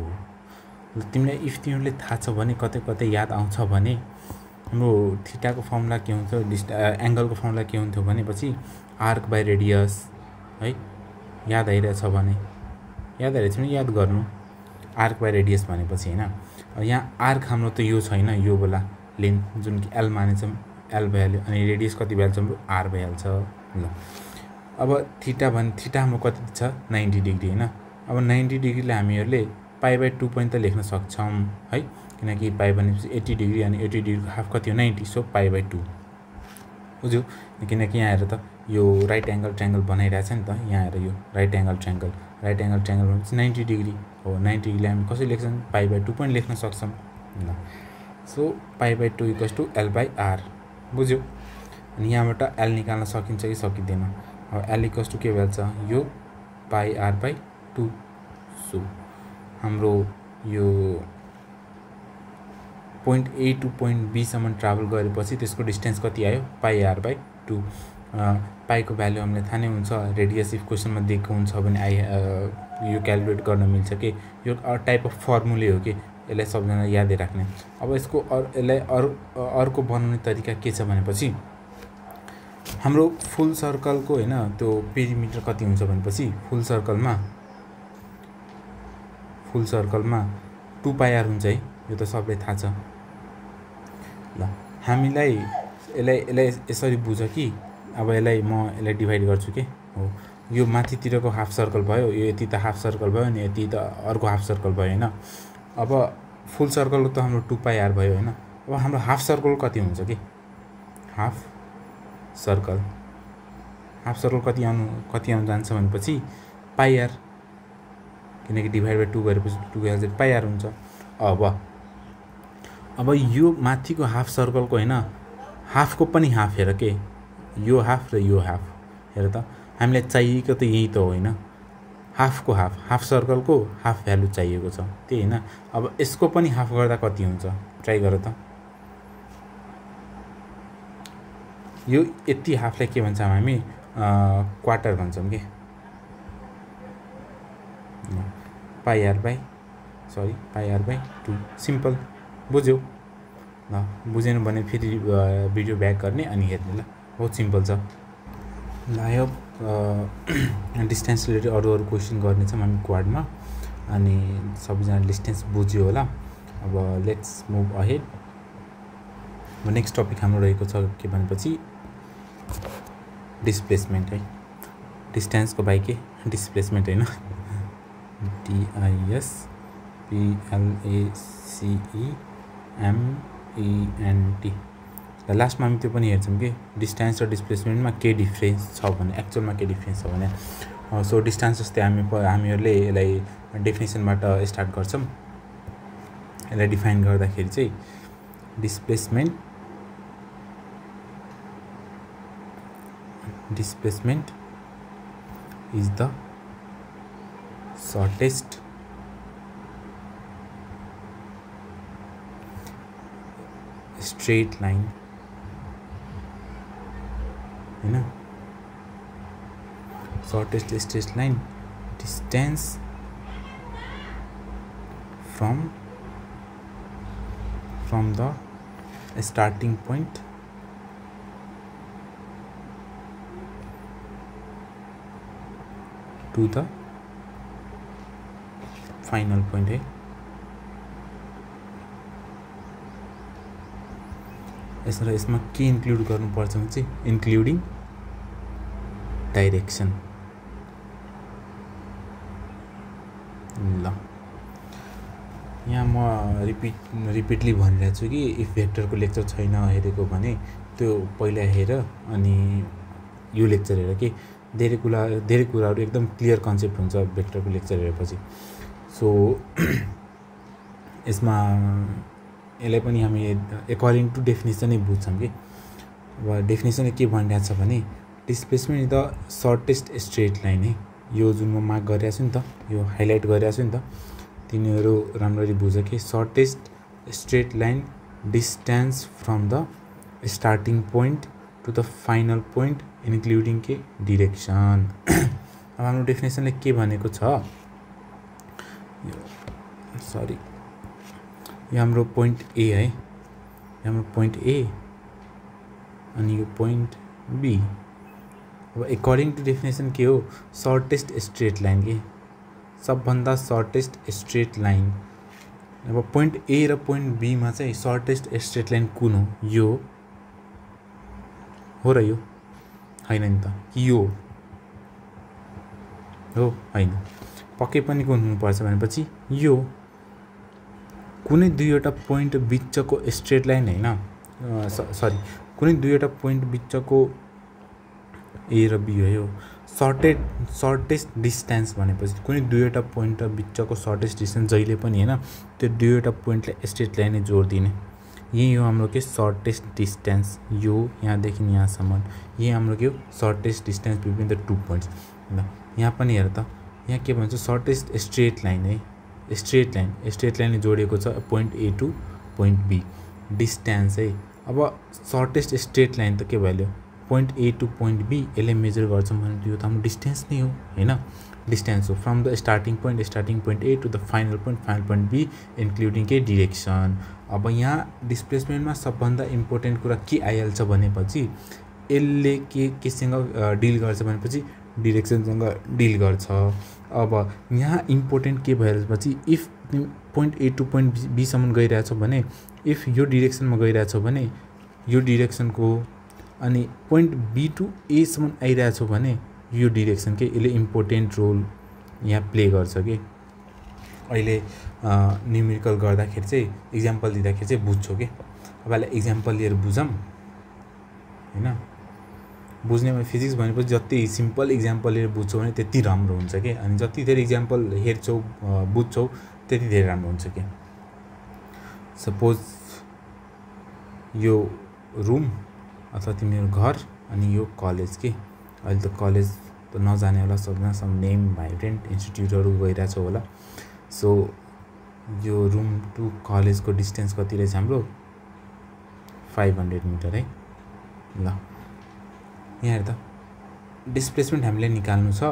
तिमीलाई इफ तिमीले थाहा छ भने कतै कतै याद आउँछ भने हाम्रो थीटाको फर्मुला के हुन्छ एंगलको फर्मुला के हुन्थ्यो भनेपछि आर्क बाइ रेडियस है याद आइरहेछ भने याद आइरहेछ भने याद गर्नु आर्क बाइ रेडियस भनेपछि हैन यहाँ आर्क हाम्रो त यो छैन यो बेला लेन्थ जुन कि एल मानेछौँ एल भइहाल्यो अनि रेडियस कति भइहाल्छ हाम्रो आर भइहाल्छ ल अब थीटा हाम्रो कति छ 90 डिग्री हैन अब 90 डिग्रीलाई हामीहरूले π/2 पनि त लेख्न सक्छौं है किनकि पाइ भनेपछि 80 डिग्री अनि 80 डिग्रीको हाफ कति हो 90 सो π/2 बुझ्यो किनकि यहाँ हेर त यो राइट एंगल ट्रायंगल बनाइरहेछ नि त यहाँ हेर यो राइट एंगल ट्रायंगल भनेपछि 90 डिग्री हो 90 डिग्रीलाई हामी कसरी लेख्छौं π/2 पनि लेख्न सक्छौं ल सो π/2 = l/r बुझ्यो अनि यहाँबाट l निकाल्न सकिन्छ कि सकिदैन अब l = के भन्छ यो πr/2 सो हाम्रो यो point A two point B सम्म ट्राभल गरेपछि त्यसको डिस्टेन्स कति आयो πr/2 पाइको भ्यालु हामीले थाहा नै हुन्छ रेडियस इफ क्वेशनमा दिएको हुन्छ भने यो क्याल्कुलेट गर्न मिल्छ कि यो टाइप अफ फर्मुले हो कि यसलाई सबजना यादै राख्ने अब यसको यसलाई अर्को बनाउने तरिका के छ भनेपछि हाम्रो फुल सर्कलको हैन त्यो पेरिमिटर कति हुन्छ भनेपछि फुल सर्कलमा 2πr हुन्छ है यो त सबैलाई थाहा छ ल हामीलाई यसलाई यसरी बुझ कि अब यसलाई डिभाइड गर्छु के हो यो माथितिरको हाफ सर्कल भयो यो यति त हाफ सर्कल भयो अनि यति त अर्को हाफ सर्कल भयो हैन अब फुल सर्कलको त हाम्रो 2πr भयो हैन अब हाम्रो हाफ सर्कल कति हुन्छ कि हाफ सर्कल कति आउन जान्छ भनेपछि πr किनकि डिभाइड बाइ 2 गरेपछि 2 भ्याल्यु πr हुन्छ अब यो माथिको हाफ सर्कलको हैन हाफको पनि हाफ हेर के यो हाफ र यो हाफ हेर त हामीलाई चाहिएको त यही त होइन हाफको हाफ सर्कलको हाफ भ्यालु चाहिएको छ त्यही हैन अब यसको पनि हाफ गर्दा कति हुन्छ ट्राई गर त यो यति हाफलाई के भन्छौं हामी क्वार्टर भन्छौं के πr/2 सिम्पल बुझ्यौ ल बुझेन भने फेरि भिडियो ब्याक गर्ने अनि हेर्ने ल बहुत सिम्पल छ ल आई होप डिस्टेन्स रिलेटेड अरु क्वेशन गर्ने छौं हामी क्वाडमा अनि सबैजना डिस्टेन्स बुझ्यो होला अब let's move ahead next topic हाम्रो रहेको छ के भनेपछि डिस्प्लेसमेन्ट है डिस्टेन्स को बाइ के डिस्प्लेसमेन्ट हैन DISPLACEMENT लास्टमा हामी त्यो पनि हेर्छौं कि डिस्टेन्स र डिस्प्लेसमेन्टमा के डिफरेन्स छ भने एक्चुअलमा के डिफरेन्स छ भने सो डिस्टेन्स जस्तै हामीहरुले यसलाई डेफिनेसनबाट स्टार्ट गर्छौं यसलाई डिफाइन गर्दाखेरि चाहिँ displacement is the shortest straight line हैन shortest straight line distance from the starting point to the final point है यसमा के इन्क्लुड गर्नुपर्छ भने चाहिँ इन्क्लुडिङ डाइरेक्सन ल यहाँ म रिपिटली भनिरहेको छु कि इफ भेक्टरको लेक्चर छैन हेरेको भने त्यो पहिला हेर अनि यो लेक्चर हेर कि धेरै कुराहरु एकदम क्लियर कन्सेप्ट हुन्छ भेक्टरको लेक्चर हेरेपछि सो यसमा यसलाई पनि हामी अकॉर्डिङ टु डेफिनेसन नै बुझ्छौं कि अब डेफिनेसनले के भनिरहेको छ भने displacement is the shortest straight line है यो जुन म मार्क गरिरहेको छु नि त यो हाइलाइट गरिरहेको छु नि त तिनीहरु राम्ररी बुझ कि shortest straight line distance from the starting point to the final point including के direction. अब हाम्रो डेफिनेसनले के भनेको छ, सरी यो हाम्रो पोइन्ट ए है, हाम्रो पोइन्ट ए अनि यो पोइन्ट बी. अब अकॉर्डिंग टू डेफिनेसन के हो, सर्टेस्ट स्ट्रेट लाइन के सबभन्दा सर्टेस्ट स्ट्रेट लाइन. अब पोइन्ट ए र पोइन्ट बी मा चाहिँ सर्टेस्ट स्ट्रेट लाइन कुन हो, यो हो र यो हैन नि त, कि यो हो हैन, पक्कै पनि कुन हुनुपर्छ भनेपछि यो कुनै दुईवटा पोइन्ट बिचको स्ट्रेट लाइन हैन, सरी कुनै दुईवटा पोइन्ट बिचको ए र बी हो, यो सर्टेस्ट डिस्टेन्स भनेपछि कुनै दुईवटा पोइन्ट बिचको सर्टेस्ट डिस्टेन्स जहिले पनि हैन त्यो दुईवटा पोइन्टलाई स्ट्रेट लाइनले जोड्दिने. यही हो हाम्रो के सर्टेस्ट डिस्टेन्स, यो यहाँदेखि यहाँसम्म यही हाम्रो के हो shortest distance between the two points. ल यहाँ पनि हेर त, यहाँ के भन्छ सर्टेस्ट स्ट्रेट लाइन है, स्ट्रेट लाइनले जोडेको छ point A to point B distance है. अब सर्टेस्ट स्ट्रेट लाइन त के भयो, point A to point B यसले मेजर गर्छौँ भने यो त हाम्रो डिस्टेन्स नै हो हैन, डिस्टेन्स हो from the starting point A to the final point B including के डिरेक्सन. अब यहाँ डिस्प्लेसमेन्टमा सबभन्दा इम्पोर्टेन्ट कुरा के आइहाल्छ भनेपछि यसले केसँग डिल गर्छ भनेपछि डिरेक्सनसँग डिल गर्छ. अब यहाँ इम्पोर्टेन्ट के भएपछि if point A to point बीसम्म गइरहेछ भने, इफ यो डिरेक्सनमा गइरहेछ भने यो डिरेक्सनको, अनि पोइन्ट बी टु एसम्म आइरहेछ भने यो डिरेक्सन के यसले इम्पोर्टेन्ट रोल यहाँ प्ले गर्छ कि. अहिले न्युमेरिकल गर्दाखेरि चाहिँ इक्जाम्पल दिँदाखेरि चाहिँ बुझ्छौ कि. अब यसलाई इक्जाम्पल लिएर बुझौँ हैन, बुझ्नेमा फिजिक्स भनेपछि जति सिम्पल इक्जाम्पल लिएर बुझ्छौ भने त्यति राम्रो हुन्छ कि, अनि जति धेरै इक्जाम्पल हेर्छौ बुझ्छौ त्यति धेरै राम्रो हुन्छ कि. सपोज यो रुम अथवा तिम्रो घर अनि यो कलेज के, अहिले त कलेज त नजाने होला सबजना, सम नेम भाइब्रेन्ट इन्स्टिट्युटहरू गइरहेछ होला. सो यो रुम टु कलेजको डिस्टेन्स कति रहेछ हाम्रो 500 मिटर है. ल यहाँ हेर त, डिस्प्लेसमेन्ट हामीले निकाल्नु छ,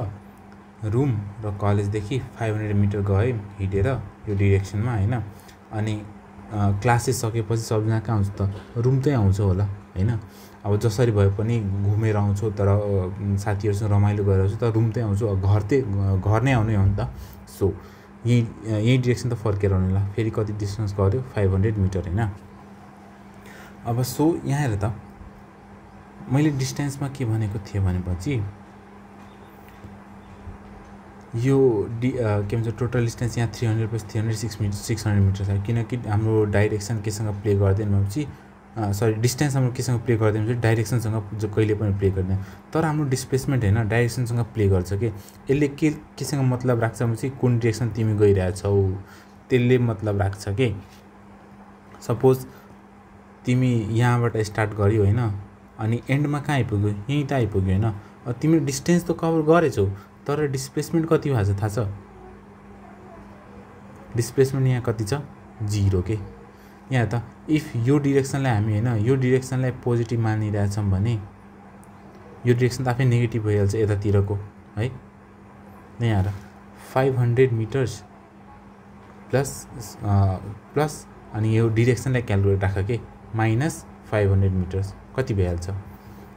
रुम र कलेजदेखि 500 मिटर गयो हिँडेर यो डिरेक्सनमा हैन, अनि क्लासेस सकेपछि सबजना कहाँ आउँछ त, रुम चाहिँ आउँछ होला हैन. अब जसरी भए पनि घुमेर आउँछु तर साथीहरूसँग रमाइलो गरेर आउँछु तर रुम चाहिँ आउँछु, घर नै आउने हो नि त. सो यही डिरेक्सन त फर्केर आउने होला. फेरि कति डिस्टेन्स गऱ्यो 500 मिटर हैन. अब सो यहाँ हेर त, मैले डिस्टेन्समा के भनेको थिएँ भनेपछि यो के भन्छ टोटल डिस्टेन्स यहाँ 300 + 300 600 मिटर छ, किनकि हाम्रो डाइरेक्सन केसँग प्ले गर्दैन भनेपछि, सरी डिस्टेन्स हाम्रो केसँग प्ले गर्दैन भने डाइरेक्सनसँग जो कहिले पनि प्ले गर्दैन. तर हाम्रो डिस्प्लेसमेन्ट हैन डाइरेक्सनसँग प्ले गर्छ कि. यसले केसँग मतलब राख्छ भनेपछि कुन डिरेक्सन तिमी गइरहेछौ त्यसले मतलब राख्छ कि. सपोज तिमी यहाँबाट स्टार्ट गर्यौ हैन, अनि एन्डमा कहाँ आइपुग्यो, यहीँ त आइपुग्यो हैन. तिमीले डिस्टेन्स त कभर गरेछौ तर डिस्प्लेसमेन्ट कति भएको छ थाहा छ, डिस्प्लेसमेन्ट यहाँ कति छ 0 के. यहाँ त इफ यो डिरेक्सनलाई हामी हैन यो डिरेक्सनलाई पोजिटिभ मानिरहेछौँ भने यो डिरेक्सन त आफै नेगेटिभ भइहाल्छ यतातिरको है. यहाँ हेर 500 मिटर्स प्लस अनि यो डिरेक्सनलाई क्यालकुलेट राख के -500 मिटर्स कति भइहाल्छ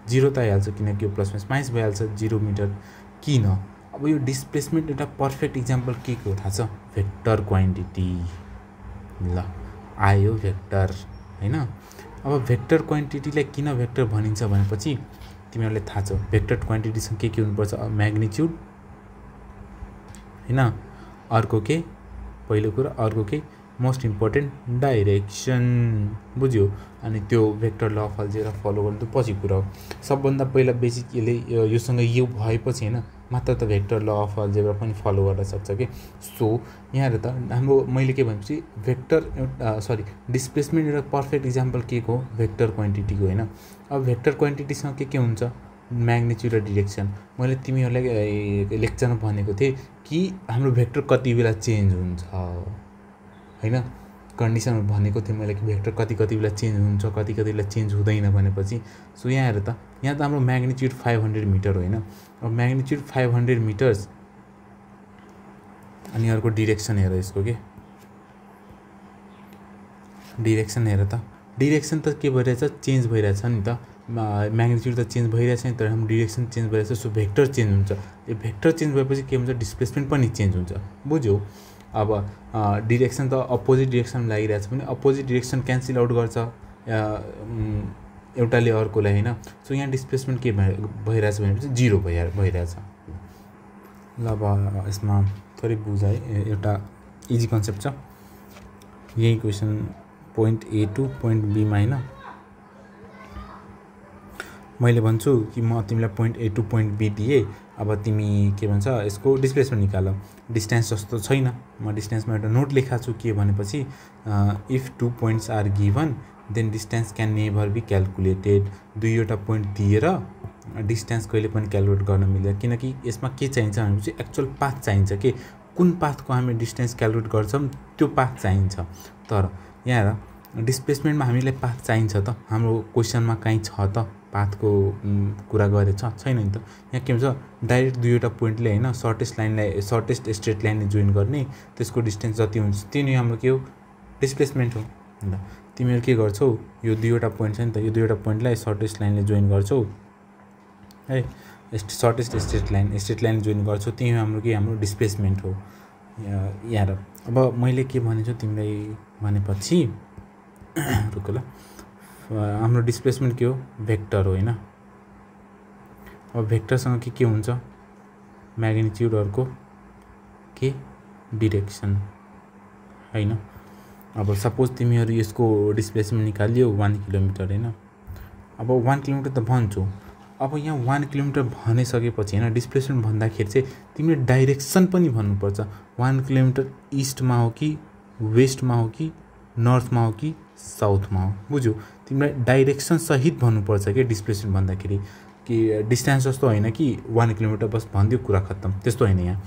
0 त आइहाल्छ, किनकि यो प्लस माइनस भइहाल्छ 0 मिटर. किन अब यो डिस्प्लेसमेन्ट एउटा पर्फेक्ट इक्जाम्पल के हो थाहा छ, भेक्टर क्वान्टिटी. ल आयो भेक्टर हैन. अब भेक्टर क्वान्टिटीलाई किन भेक्टर भनिन्छ भनेपछि तिमीहरूलाई थाहा छ भेक्टर क्वान्टिटीसँग के हुनुपर्छ, म्याग्निट्युड हैन, अर्को के पहिलो कुरा, अर्को के मोस्ट इम्पोर्टेन्ट डाइरेक्सन, बुझ्यो. अनि त्यो vector law of algebra follow गर्नु त पछि कुरा हो. सबभन्दा पहिला बेसिक योसँग यो भएपछि हैन मात्र त भेक्टर ल अफ अलजेब्रा पनि फलो गर्न सक्छ कि. सो यहाँ हेर त हाम्रो मैले के भनेपछि भेक्टर डिस्प्लेसमेन्ट एउटा पर्फेक्ट इक्जाम्पल के को भेक्टर क्वान्टिटीको हैन. अब भेक्टर क्वान्टिटीसँग के हुन्छ, म्याग्निट्युड र डिरेक्सन. मैले तिमीहरूलाई लेक्चरमा भनेको थिएँ कि हाम्रो भेक्टर कति बेला चेन्ज हुन्छ हैन. कन्डिसनमा भनेको थिएँ मैले कि भेक्टर कति बेला चेन्ज हुन्छ कति बेला चेन्ज हुँदैन भनेपछि। सो यहाँ हेर त, यहाँ त हाम्रो म्याग्निट्युड 500 मिटर होइन। अब म्याग्निट्युड 500 मिटर्स अनि अर्को डिरेक्सन हेर यसको के डिरेक्सन हेर त, डिरेक्सन त के भइरहेछ चेन्ज भइरहेछ नि त, म्याग्निट्युड त चेन्ज भइरहेछ नि, तर हाम्रो डिरेक्सन चेन्ज भइरहेछ। सो भेक्टर चेन्ज हुन्छ। यो भेक्टर चेन्ज भएपछि के हुन्छ डिस्प्लेसमेन्ट पनि चेन्ज हुन्छ। बुझ्यौ? अब डिरेक्सन त अपोजिट डिरेक्सनमा लागिरहेछ भने अपोजिट डिरेक्सन क्यान्सल आउट गर्छ एउटाले अर्कोलाई होइन। सो यहाँ डिस्प्लेसमेन्ट के भइरहेछ भनेपछि 0 भइरहेछ। ल अब यसमा थोरै बुझाइ, एउटा इजी कन्सेप्ट छ यही question point A to point बीमा होइन। मैले भन्छु कि म तिमीलाई point A to point B दिएँ, अब तिमी के भन्छ यसको डिस्प्लेसमेन्ट निकाल। डिस्टेन्स जस्तो छैन, म डिस्टेन्समा एउटा नोट लेखाएको छु के भनेपछि if 2 points are given then distance can never be calculated. दुईवटा पोइन्ट दिएर डिस्टेन्स कहिले पनि क्यालकुलेट गर्न मिल्दैन, किनकि यसमा के चाहिन्छ भनेपछि एक्चुअल पाथ चाहिन्छ कि कुन पाथको हामी डिस्टेन्स क्यालकुलेट गर्छौँ त्यो पाथ चाहिन्छ। तर यहाँ हेर डिस्प्लेसमेन्टमा हामीलाई पाथ चाहिन्छ त, हाम्रो क्वेसनमा कहीँ छ त पाथको कुरा गरेछ छैन नि त। यहाँ के भन्छ डाइरेक्ट दुईवटा पोइन्टले होइन सर्टेस्ट स्ट्रेट लाइनले जोइन गर्ने, त्यसको डिस्टेन्स जति हुन्छ त्यो नै हाम्रो के हो डिस्प्लेसमेन्ट हो। ल तिमीहरू के गर्छौ, यो दुईवटा पोइन्ट छ नि त, यो दुईवटा पोइन्टलाई सर्टेस्ट लाइनले जोइन गर्छौ है, सर्टेस्ट स्ट्रेट लाइन जोइन गर्छौ, त्यही हाम्रो के हाम्रो डिस्प्लेसमेन्ट हो। यहाँ अब मैले के भनेछु तिमीलाई भनेपछि रुक ल, हाम्रो डिस्प्लेसमेन्ट के हो भेक्टर हो होइन। अब भेक्टरसँग के हुन्छ म्याग्निट्युड अर्को के डिरेक्सन होइन। अब सपोज तिमीहरू यसको डिस्प्लेसमेन्ट निकालियो 1 किलोमिटर होइन। अब 1 किलोमिटर त भन्छु, अब यहाँ 1 किलोमिटर भनिसकेपछि होइन डिस्प्लेसमेन्ट भन्दाखेरि चाहिँ तिमीले डाइरेक्सन पनि भन्नुपर्छ। 1 किलोमिटर इस्टमा हो कि वेस्टमा हो कि नर्थमा हो कि साउथमा हो, बुझ्यौ? तिमीलाई डाइरेक्सन सहित भन्नुपर्छ कि डिस्प्लेसमेन्ट भन्दाखेरि, कि डिस्टेन्स जस्तो होइन कि 1 किलोमिटर बस भनिदियो कुरा खत्तम, त्यस्तो होइन। यहाँ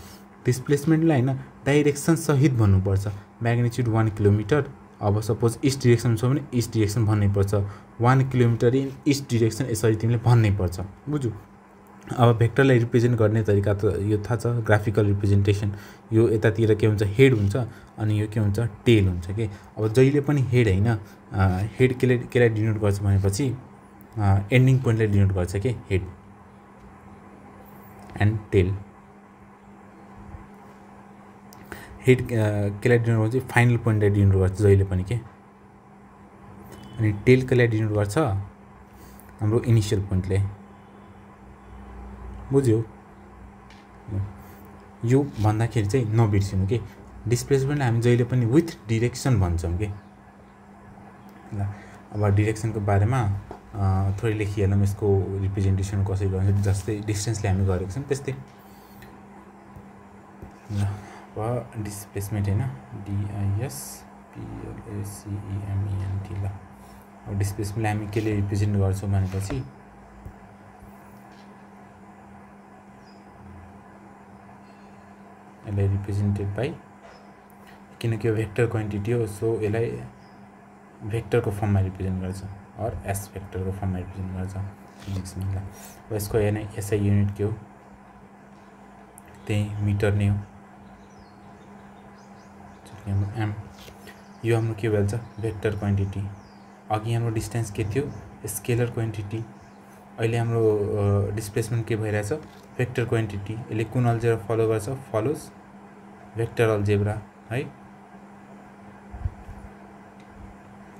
डिस्प्लेसमेन्टलाई होइन डाइरेक्सन सहित भन्नुपर्छ। म्याग्निट्युड 1 किलोमिटर, अब सपोज इस्ट डिरेक्सन छ भने इस्ट डिरेक्सन भन्नैपर्छ, 1 किलोमिटर इन इस्ट डिरेक्सन यसरी तिमीले भन्नैपर्छ, बुझ्यौ? अब भेक्टरलाई रिप्रेजेन्ट गर्ने तरिका त यो थाहा छ, ग्राफिकल रिप्रेजेन्टेसन। यो यतातिर के हुन्छ हेड हुन्छ अनि यो के हुन्छ टेल हुन्छ कि। अब जहिले पनि हेड होइन, हेड केलाई डिनोट गर्छ भनेपछि एन्डिङ पोइन्टलाई डिनोट गर्छ कि हेड एन्ड टेल। हेड केलाई डिनोट गर्छ फाइनल पोइन्टलाई डिनोट गर्छ जहिले पनि के, अनि टेल केलाई डिनोट गर्छ हाम्रो इनिसियल पोइन्टले, बुझ्यौ? यो भन्दाखेरि चाहिँ नबिर्सिनु कि डिस्प्लेसमेन्ट हामी जहिले पनि विथ डिरेक्सन भन्छौँ कि। ल अब डिरेक्सनको बारेमा थोरै लेखिहालौँ, यसको रिप्रेजेन्टेसन कसरी गर्छ, जस्तै डिस्टेन्सले हामी गरेको छौँ त्यस्तै। ल अब डिस्प्लेसमेन्ट होइन DISPLACEMENT। ल अब डिस्प्लेसमेन्टलाई हामी केले रिप्रेजेन्ट गर्छौँ भनेपछि यसलाई रिप्रेजेन्टेड बाई, किनकि यो भेक्टर क्वान्टिटी हो सो यसलाई भेक्टरको फर्ममा रिप्रेजेन्ट गर्छ और एस भेक्टरको फर्ममा रिप्रेजेन्ट गर्छ फिजिक्समा। ल अब यसको हेर्ने एसआई युनिट के हो, त्यही मिटर नै हो, एम। यो हाम्रो के भन्छ भेक्टर क्वान्टिटी। अघि हाम्रो डिस्टेन्स के थियो स्केलर क्वान्टिटी, अहिले हाम्रो डिस्प्लेसमेन्ट के भइरहेछ भेक्टर क्वान्टिटी। यसले कुन अल्जेब्रा फलो गर्छ, फलोज भेक्टर अल्जेब्रा है,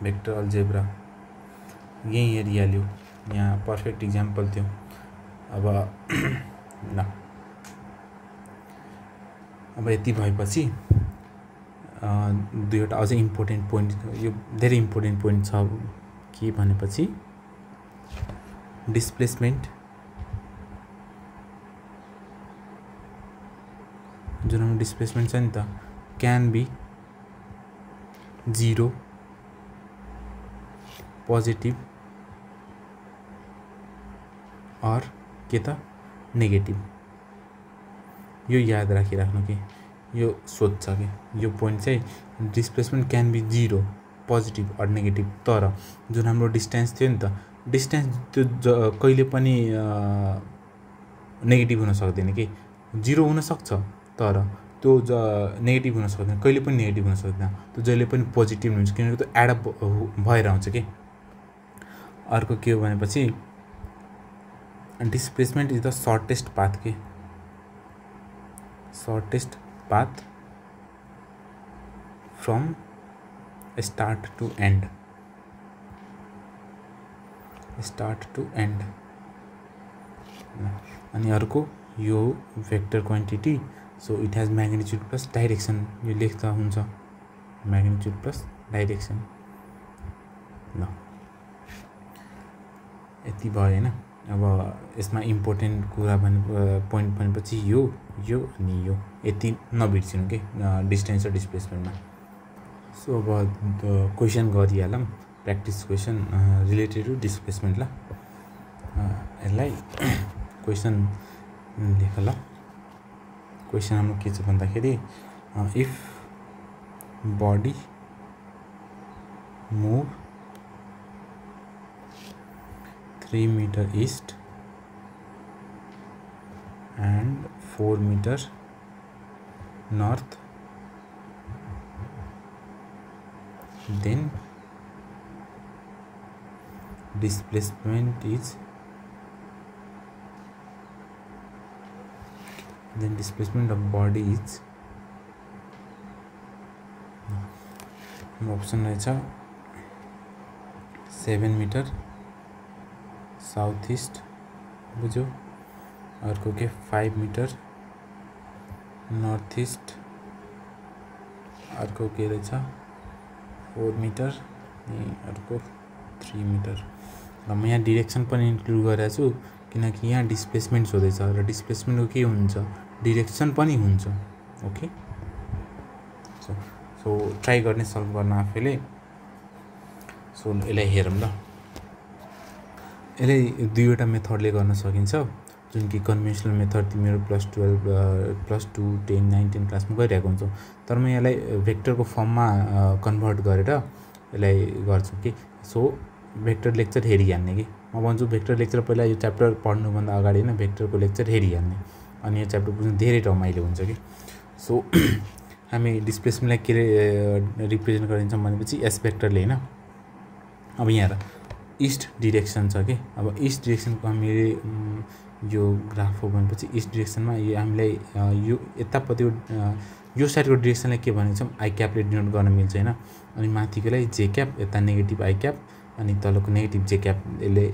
भेक्टर अल्जेब्रा यही हेरिहाल्यो, यहाँ पर्फेक्ट इक्जाम्पल थियो। अब ल अब यति भएपछि दुईवटा अझै इम्पोर्टेन्ट पोइन्ट, यो धेरै इम्पोर्टेन्ट पोइन्ट छ के भनेपछि डिस्प्लेसमेन्ट जुन हाम्रो डिस्प्लेसमेन्ट छ नि त क्यान बी 0 पोजिटिभ और के त नेगेटिभ। यो याद राखिराख्नु कि यो सोध्छ कि यो पोइन्ट चाहिँ displacement can be 0 positive or negative, तर जुन हाम्रो डिस्टेन्स थियो नि त डिस्टेन्स त्यो कहिले पनि नेगेटिभ हुन सक्दैन कि 0 हुनसक्छ तर त्यो नेगेटिभ हुन सक्दैन, कहिले पनि नेगेटिभ हुन सक्दैन, त्यो जहिले पनि पोजिटिभ हुन्छ किनकि त्यो एडअप भएर आउँछ कि। अर्को के हो भनेपछि displacement is the shortest path के, shortest path from start to end, start to end. अनि अर्को यो vector quantity, so it has magnitude plus direction, यो लेख्दा हुन्छ म्याग्निट्युड प्लस डाइरेक्सन। ल यति भयो हैन। अब यसमा इम्पोर्टेन्ट कुरा पोइन्ट भनेपछि यो अनि यो यति नबिर्सिनु के डिस्टेन्स र डिस्प्लेसमेन्टमा। सो अब क्वेसन गरिहालौँ, practice question related to displacement. ल यसलाई क्वेसन लेख ल। क्वेसन हाम्रो के छ भन्दाखेरि if body move 3 meter east and 4 meter north, then displacement of body is option रहेछ 7 meter साउथ ईस्ट, बुझ्यो। अर्को के 5 मिटर नर्थ ईस्ट, अर्को के रहेछ 4 मिटर, अर्को 3 मिटर। र म यहाँ डिरेक्सन पनि इन्क्लुड गरेको छु किनकि यहाँ डिस्प्लेसमेन्ट सोधेछ र डिस्प्लेसमेन्टको के हुन्छ डिरेक्सन पनि हुन्छ। ओके, सो ट्राई गर्ने सल्भ गर्न आफैले। सो यसलाई हेरौँ ल। यसलाई दुईवटा मेथडले गर्न सकिन्छ, जुन कि कन्भेन्सनल मेथड तिमीहरू +12 +2 10 9 10 क्लासमा गरिरहेको हुन्छौ, तर म यसलाई भेक्टरको फर्ममा कन्भर्ट गरेर यसलाई गर्छु कि। सो भेक्टर लेक्चर हेरिहाल्ने कि म भन्छु, भेक्टर लेक्चर पहिला यो च्याप्टर पढ्नुभन्दा अगाडि नै भेक्टरको लेक्चर हेरिहाल्ने, अनि यो च्याप्टर बुझ्नु धेरै रमाइलो हुन्छ कि। सो हामी डिस्प्लेसमेन्टलाई के रिप्रेजेन्ट गरिन्छौँ भनेपछि एस भेक्टरले हैन। अब यहाँ ईस्ट डिरेक्सन छ कि, अब ईस्ट डिरेक्सनको हामीले यो ग्राफ हो भनेपछि ईस्ट डिरेक्सनमा यो हामीलाई यो यतापट्टि यो साइडको डिरेक्सनलाई के भनेको छौँ आई क्यापले डिनोट गर्न मिल्छ हैन। अनि माथिकोलाई जे क्याप, यता नेगेटिभ आई क्याप, अनि तलको नेगेटिभ जे क्याप। यसले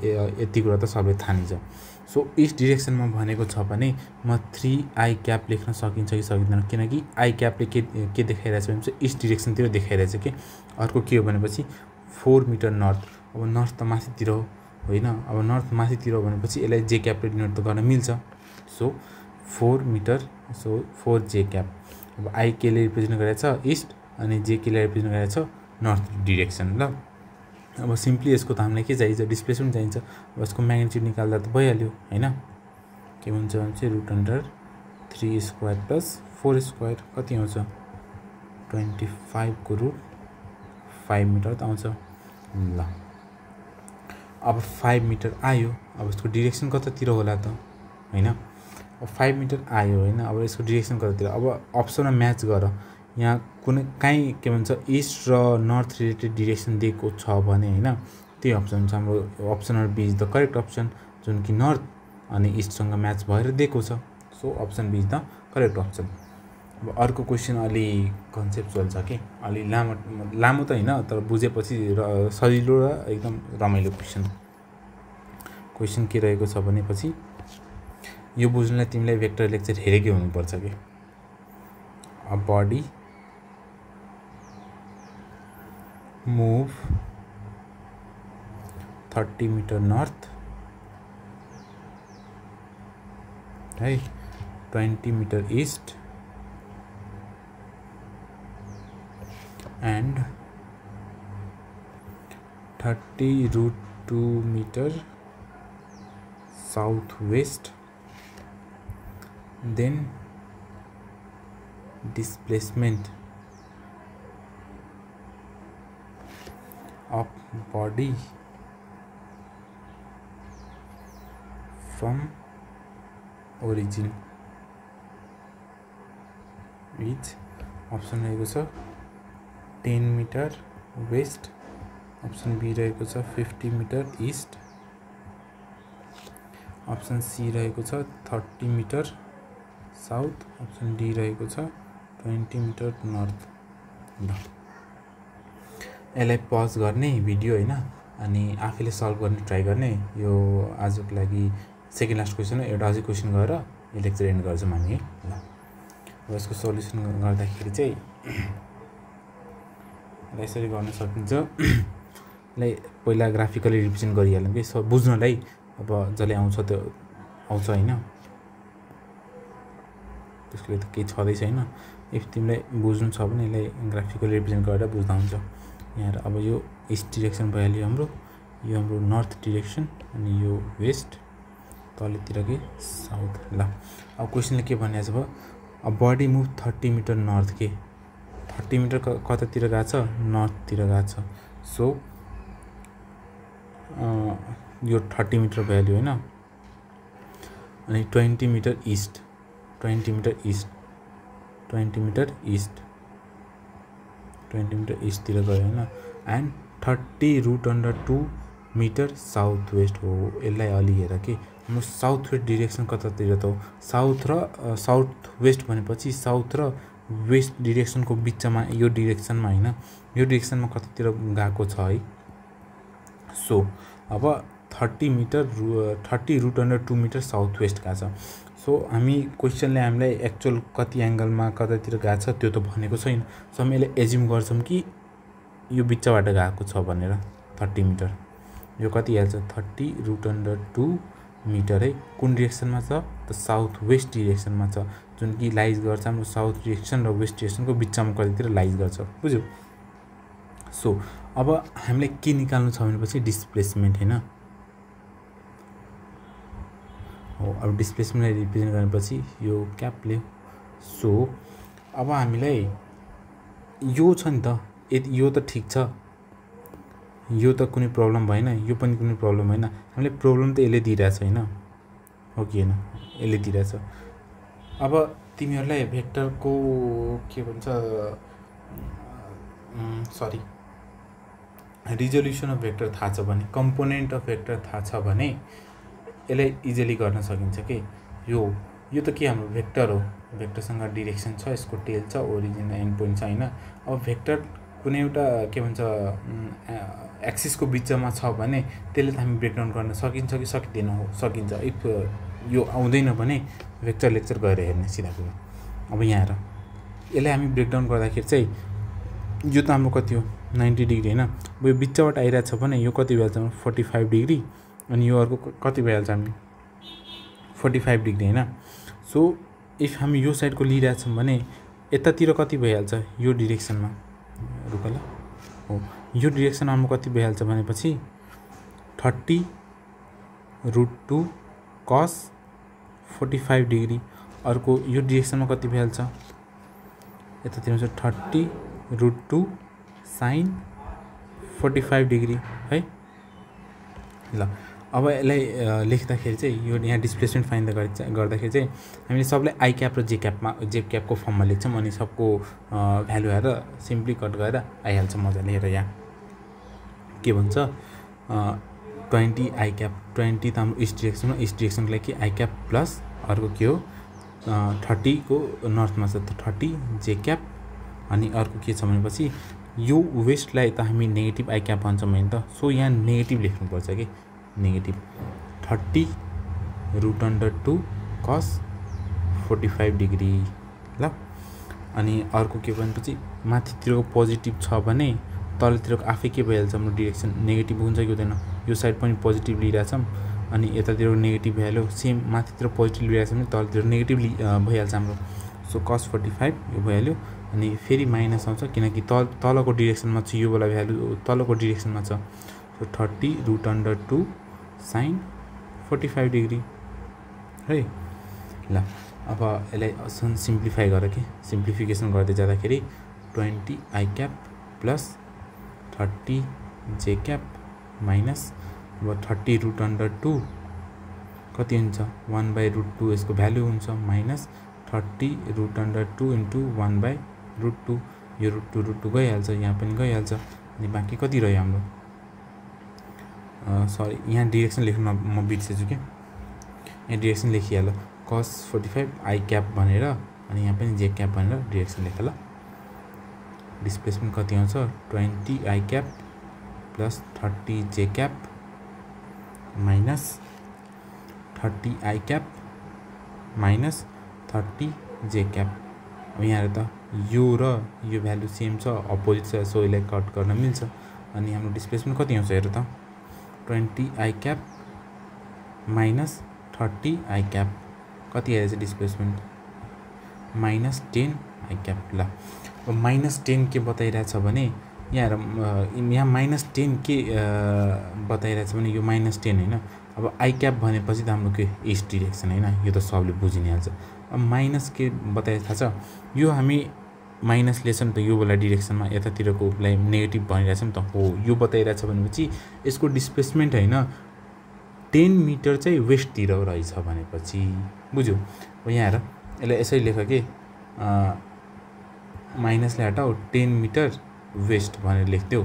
यति कुरा त सबै थाहा नै छ। सो ईस्ट डिरेक्सनमा भनेको छ भने म 3 आई क्याप लेख्न सकिन्छ कि सकिँदैन, किनकि आई क्यापले के देखाइरहेछ भनेपछि ईस्ट डिरेक्सनतिर देखाइरहेछ कि। अर्को के हो भनेपछि 4 मिटर नर्थ, अब नर्थ त माथितिर हो होइन, अब नर्थ माथितिर हो भनेपछि यसलाई जे क्यापले डिनोट त गर्न मिल्छ। So 4 metre, so 4 J cap. अब आई केले रिप्रेजेन्ट गरेको छ ईस्ट अनि जे केले रिप्रेजेन्ट गरेको छ नर्थ डिरेक्सन। ल अब सिम्पली यसको त हामीलाई के चाहिन्छ डिस्प्लेसमेन्ट चाहिन्छ। अब यसको म्याग्निट्युड निकाल्दा त भइहाल्यो होइन। के हुन्छ भने चाहिँ √3 स्क्वायर प्लस 4 स्क्वायर कति आउँछ 25 को √5 मिटर त आउँछ। ल अब 5 मिटर आयो, अब यसको डिरेक्सन कतातिर होला त होइन। अब 5 मिटर आयो होइन, अब यसको डिरेक्सन कतातिर, अब अप्सनमा म्याच गर। यहाँ कुनै काहीँ के भन्छ इस्ट र नर्थ रिलेटेड डिरेक्सन दिएको छ भने होइन, त्यही अप्सन छ हाम्रो। Option number B is the correct option, जुन कि नर्थ अनि इस्टसँग म्याच भएर दिएको छ। So option B is the correct option. अब अर्को क्वेसन अलि कन्सेप्चुअल छ कि, अलि लामो त होइन तर बुझेपछि सजिलो र एकदम रमाइलो क्वेसन के रहेको छ भनेपछि यो बुझ्नलाई तिमीलाई भेक्टर लेक्चर हेरेकै हुनुपर्छ कि। A body move 30 meter north है, 20 metre east and 30√2 meter southwest, then displacement of body from origin which option रहेको छ 10 meter west, option B रहेको छ 50 meter east, option C रहेको छ 30 meter south, option D रहेको छ 20 meter north। ल यसलाई पज गर्ने भिडियो हैन अनि आफैले सल्भ गर्ने ट्राई गर्ने। यो आजको लागि सेकेन्ड लास्ट क्वेशन हो। एउटा अझै क्वेशन गरेर यो लेक्चर एन्ड गर्छौं हामी है। ल अब यसको सल्युसन गर्दाखेरि चाहिँ यसरी गर्न सकिन्छ। यसलाई पहिला ग्राफिकली रिप्रेजेन्ट गरिहालौँ कि बुझ्नलाई अब जसले आउँछ त्यो आउँछ हैन, त्यसले त केही छदै छैन। इफ तिमीलाई बुझ्नु छ भने यसलाई ग्राफिकली रिप्रेजेन्ट गरेर बुझ्दा हुन्छ। यहाँ अब यो ईस्ट डाइरेक्सन भइहाल्यो हाम्रो, यो हाम्रो नर्थ डाइरेक्सन अनि यो वेस्ट, तलतिर के साउथ। ल अब क्वेशनले के भनेको छ, a body move 30 meter north के 30 मिटर कतातिर गएको छ, नर्थतिर गएको छ। सो यो 30 मिटर भ्यालु हैन अनि 20 metre east 20 metre east 20 metre east 20 metre ईस्टतिर गयो हैन and 30 root under 2 metre south west हो। यसलाई अलि हेर के हाम्रो साउथ वेस्ट डाइरेक्सन कतातिर त हो, साउथ र साउथ वेस्ट भनेपछि साउथ र वेस्ट डाइरेक्सनको बिचमा यो डाइरेक्सनमा हैन, यो डाइरेक्सनमा कतातिर गएको छ है। सो अब 30 root under 2 metre south west गएको छ। सो हामी क्वेशनले हामीलाई एक्चुअल कति एंगलमा कतातिर गएको छ त्यो त भनेको छैन। सो हामी यसले एज्युम गर्छौं कि यो बिचबाट गएको छ भनेर 30 मिटर। यो कति आल्छ 30 रूट अन्डर 2 मिटर है। कुन डाइरेक्सनमा छ त साउथ वेस्ट डाइरेक्सनमा छ, जुन कि लाइज गर्छ हाम्रो साउथ डाइरेक्सन र वेस्ट डाइरेक्सनको बिचमा कतितिर लाइज गर्छ, बुझ्यौ। सो अब हामीले के निकाल्नु छ भनेपछि डिस्प्लेसमेन्ट हैन हो। अब डिस्प्लेसमेन्टलाई रिप्रेजेन्ट गरेपछि यो क्याप ल्याऊ। सो अब हामीलाई यो छ नि त, यो त ठीक छ, यो त कुनै प्रब्लम भएन, यो पनि कुनै प्रब्लम हैन। हामीले प्रब्लम त यसले दिइराछ हैन, हो कि हैन, यसले दिइराछ। अब तिमीहरुलाई भेक्टरको के भन्छ सरी रिजोल्युसन अफ भेक्टर थाहा छ भने, कम्पोनेन्ट अफ भेक्टर थाहा छ भने यसलाई इजिली गर्न सकिन्छ के। यो त के हाम्रो भेक्टर हो, भेक्टरसँग डाइरेक्सन छ, यसको टेल छ, ओरिजिन एन्ड पोइन्ट छ हैन। अब भेक्टर कुनै एउटा के भन्छ एक्सिसको बिचमा छ भने त्यसले त हामी ब्रेकडाउन गर्न सकिन्छ कि सकिदैन हो, सकिन्छ। इफ यो आउँदैन भने भेक्टर लेक्चर गएर हेर्ने सिधा कुरा। अब यहाँ हेर, यसलाई हामी ब्रेकडाउन गर्दाखेरि चाहिँ यो त हाम्रो कति हो 90 डिग्री हैन, यो बिचबाट आइरहेछ भने यो कति भइहाल्छ 45 डिग्री अनि यो अर्को कति भइहाल्छ हामी 45 डिग्री हैन। सो इफ हामी यो साइडको लिइरहेछौं भने यतातिर कति भइहाल्छ यो डाइरेक्सनमा, रुक ल हो, यो डाइरेक्सनमा हाम्रो कति भइहाल्छ भनेपछि 30 रूट 2 cos 45 डिग्री। अर्को यो डाइरेक्सनमा कति भइहाल्छ यतातिर छ 30 रूट 2 sin 45 डिग्री है। ल अब यसलाई लेख्दाखेरि चाहिँ यो यहाँ डिस्प्लेसमेन्ट फाइन्ड गर्दाखेरि चाहिँ हामीले सबलाई आई क्याप र जे क्यापको फर्ममा लेख्छौं अनि सबको भ्यालु हेरेर सिम्पली कट गरेर आइहाल्छ मजाले। हेर यहाँ के भन्छ 20 आई क्याप, 20 त हाम्रो ईस्ट डाइरेक्सनको लागि आई क्याप प्लस अर्को के हो 30 को नर्थमा छ त 30 जे क्याप अनि अर्को के छ भनेपछि यो वेस्टलाई त हामी नेगेटिभ आई क्याप भन्छौं हैन त। सो यहाँ नेगेटिभ लेख्नु पर्छ के, negative 30 root under 2 cos 45 degree. ल अनि अर्को के भनेपछि माथितिरको पोजिटिभ छ भने तलतिरको आफै के भइहाल्छ हाम्रो डाइरेक्सन नेगेटिभ हुन्छ कि हुँदैन। यो साइड पनि पोजिटिभ लिइराछौं अनि यतातिर नेगेटिभ भ्यालु सेम, माथितिर पोजिटिभ लिइराछौं भने तलतिर नेगेटिभ भइहाल्छ हाम्रो। सो cos 45 यो भइहाल्यो अनि फेरि माइनस आउँछ किनकि तलको डाइरेक्सनमा छ, यो वाला भ्यालु तलको डाइरेक्सनमा छ। So 30 root under 2 sin 45 degree है। ल अब यसलाई सिम्प्लिफाई गर के सिम्प्लिफिकेसन गर्दै जाँदाखेरि 20 I cap plus 30 J cap minus अब 30 रुट अन्डर 2 कति हुन्छ 1/√2 यसको भ्यालु हुन्छ माइनस 30 रुट अन्डर 2 इन्टु 1/√2 यो रुट 2 गइहाल्छ यहाँ पनि गइहाल्छ अनि बाँकी कति रह्यो हाम्रो सरी यहाँ डिरेक्सन लेख्न म बिर्सेछु के यहाँ डिरेक्सन लेखिहाल cos 45 आई क्याप भनेर अनि यहाँ पनि जे क्याप भनेर डिरेक्सन लेख ल डिस्प्लेसमेन्ट कति आउँछ 20 I cap plus 30 J cap minus 30 I cap minus 30 J cap अब यहाँ त यो र यो भ्यालु सेम छ अपोजिट छ सो यसलाई कट गर्न मिल्छ अनि हाम्रो डिस्प्लेसमेन्ट कति आउँछ हेर त 20 I cap minus 30 I cap कति आएछ डिस्प्लेसमेन्ट माइनस 10 आई क्याप ल अब माइनस 10 के बताइरहेछ भने यहाँ माइनस 10 के बताइरहेछ भने यो माइनस 10 होइन अब आई क्याप भनेपछि त हाम्रो के एस डिरेक्सन होइन यो त सबले बुझि नै हाल्छ अब माइनस के बताइरहेको थाहा छ यो हामी माइनस लेछ नि त यो वाला डिरेक्सनमा यतातिरकोलाई नेगेटिभ भनिरहेछ नि त हो यो बताइरहेछ भनेपछि यसको डिस्प्लेसमेन्ट होइन 10 मिटर चाहिँ वेस्टतिर रहेछ भनेपछि बुझ्यौ अब यहाँ हेर यसलाई यसरी लेख के माइनसले हटाऊ 10 मिटर वेस्ट भनेर लेख्थ्यौ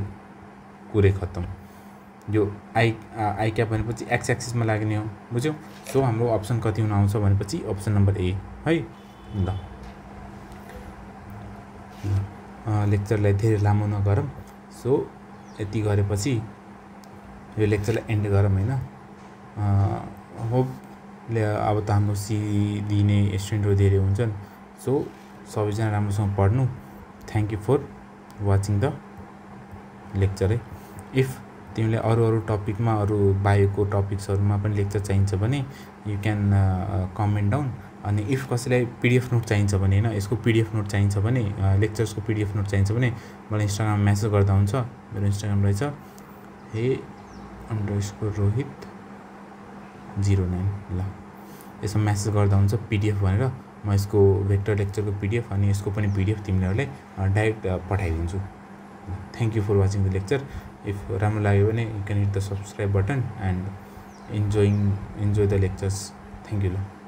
कुरै खत्तम यो आई क्याप भनेपछि एक्स एक्सिसमा लाग्ने हो बुझ्यौ सो हाम्रो अप्सन कति हुन आउँछ भनेपछि अप्सन नम्बर ए है ल लेक्चरलाई धेरै लामो नगरौँ सो यति गरेपछि यो लेक्चरलाई एन्ड गरौँ होइन होपले अब त हाम्रो सी दिने स्टुडेन्टहरू धेरै हुन्छन् सो सबैजना राम्रोसँग पढ्नु thank you for watching the lecture है इफ तिमीलाई अरू टपिकमा अरू बायोको टपिक्सहरूमा पनि लेक्चर चाहिन्छ भने यु क्यान कमेन्ट डाउन अनि इफ कसैलाई पिडिएफ नोट चाहिन्छ भने होइन यसको पिडिएफ नोट चाहिन्छ भने लेक्चर्सको पिडिएफ नोट चाहिन्छ भने मलाई इन्स्टाग्राममा मेसेज गर्दा हुन्छ मेरो इन्स्टाग्राम रहेछ हे_रोहित 09 ल यसमा मेसेज गर्दा हुन्छ पिडिएफ भनेर म यसको भेक्टर लेक्चरको पिडिएफ अनि यसको पनि पिडिएफ तिमीहरूलाई डाइरेक्ट पठाइदिन्छु thank you for watching the lecture if राम्रो लाग्यो भने you can hit the subscribe button and enjoy the lectures. Thank you.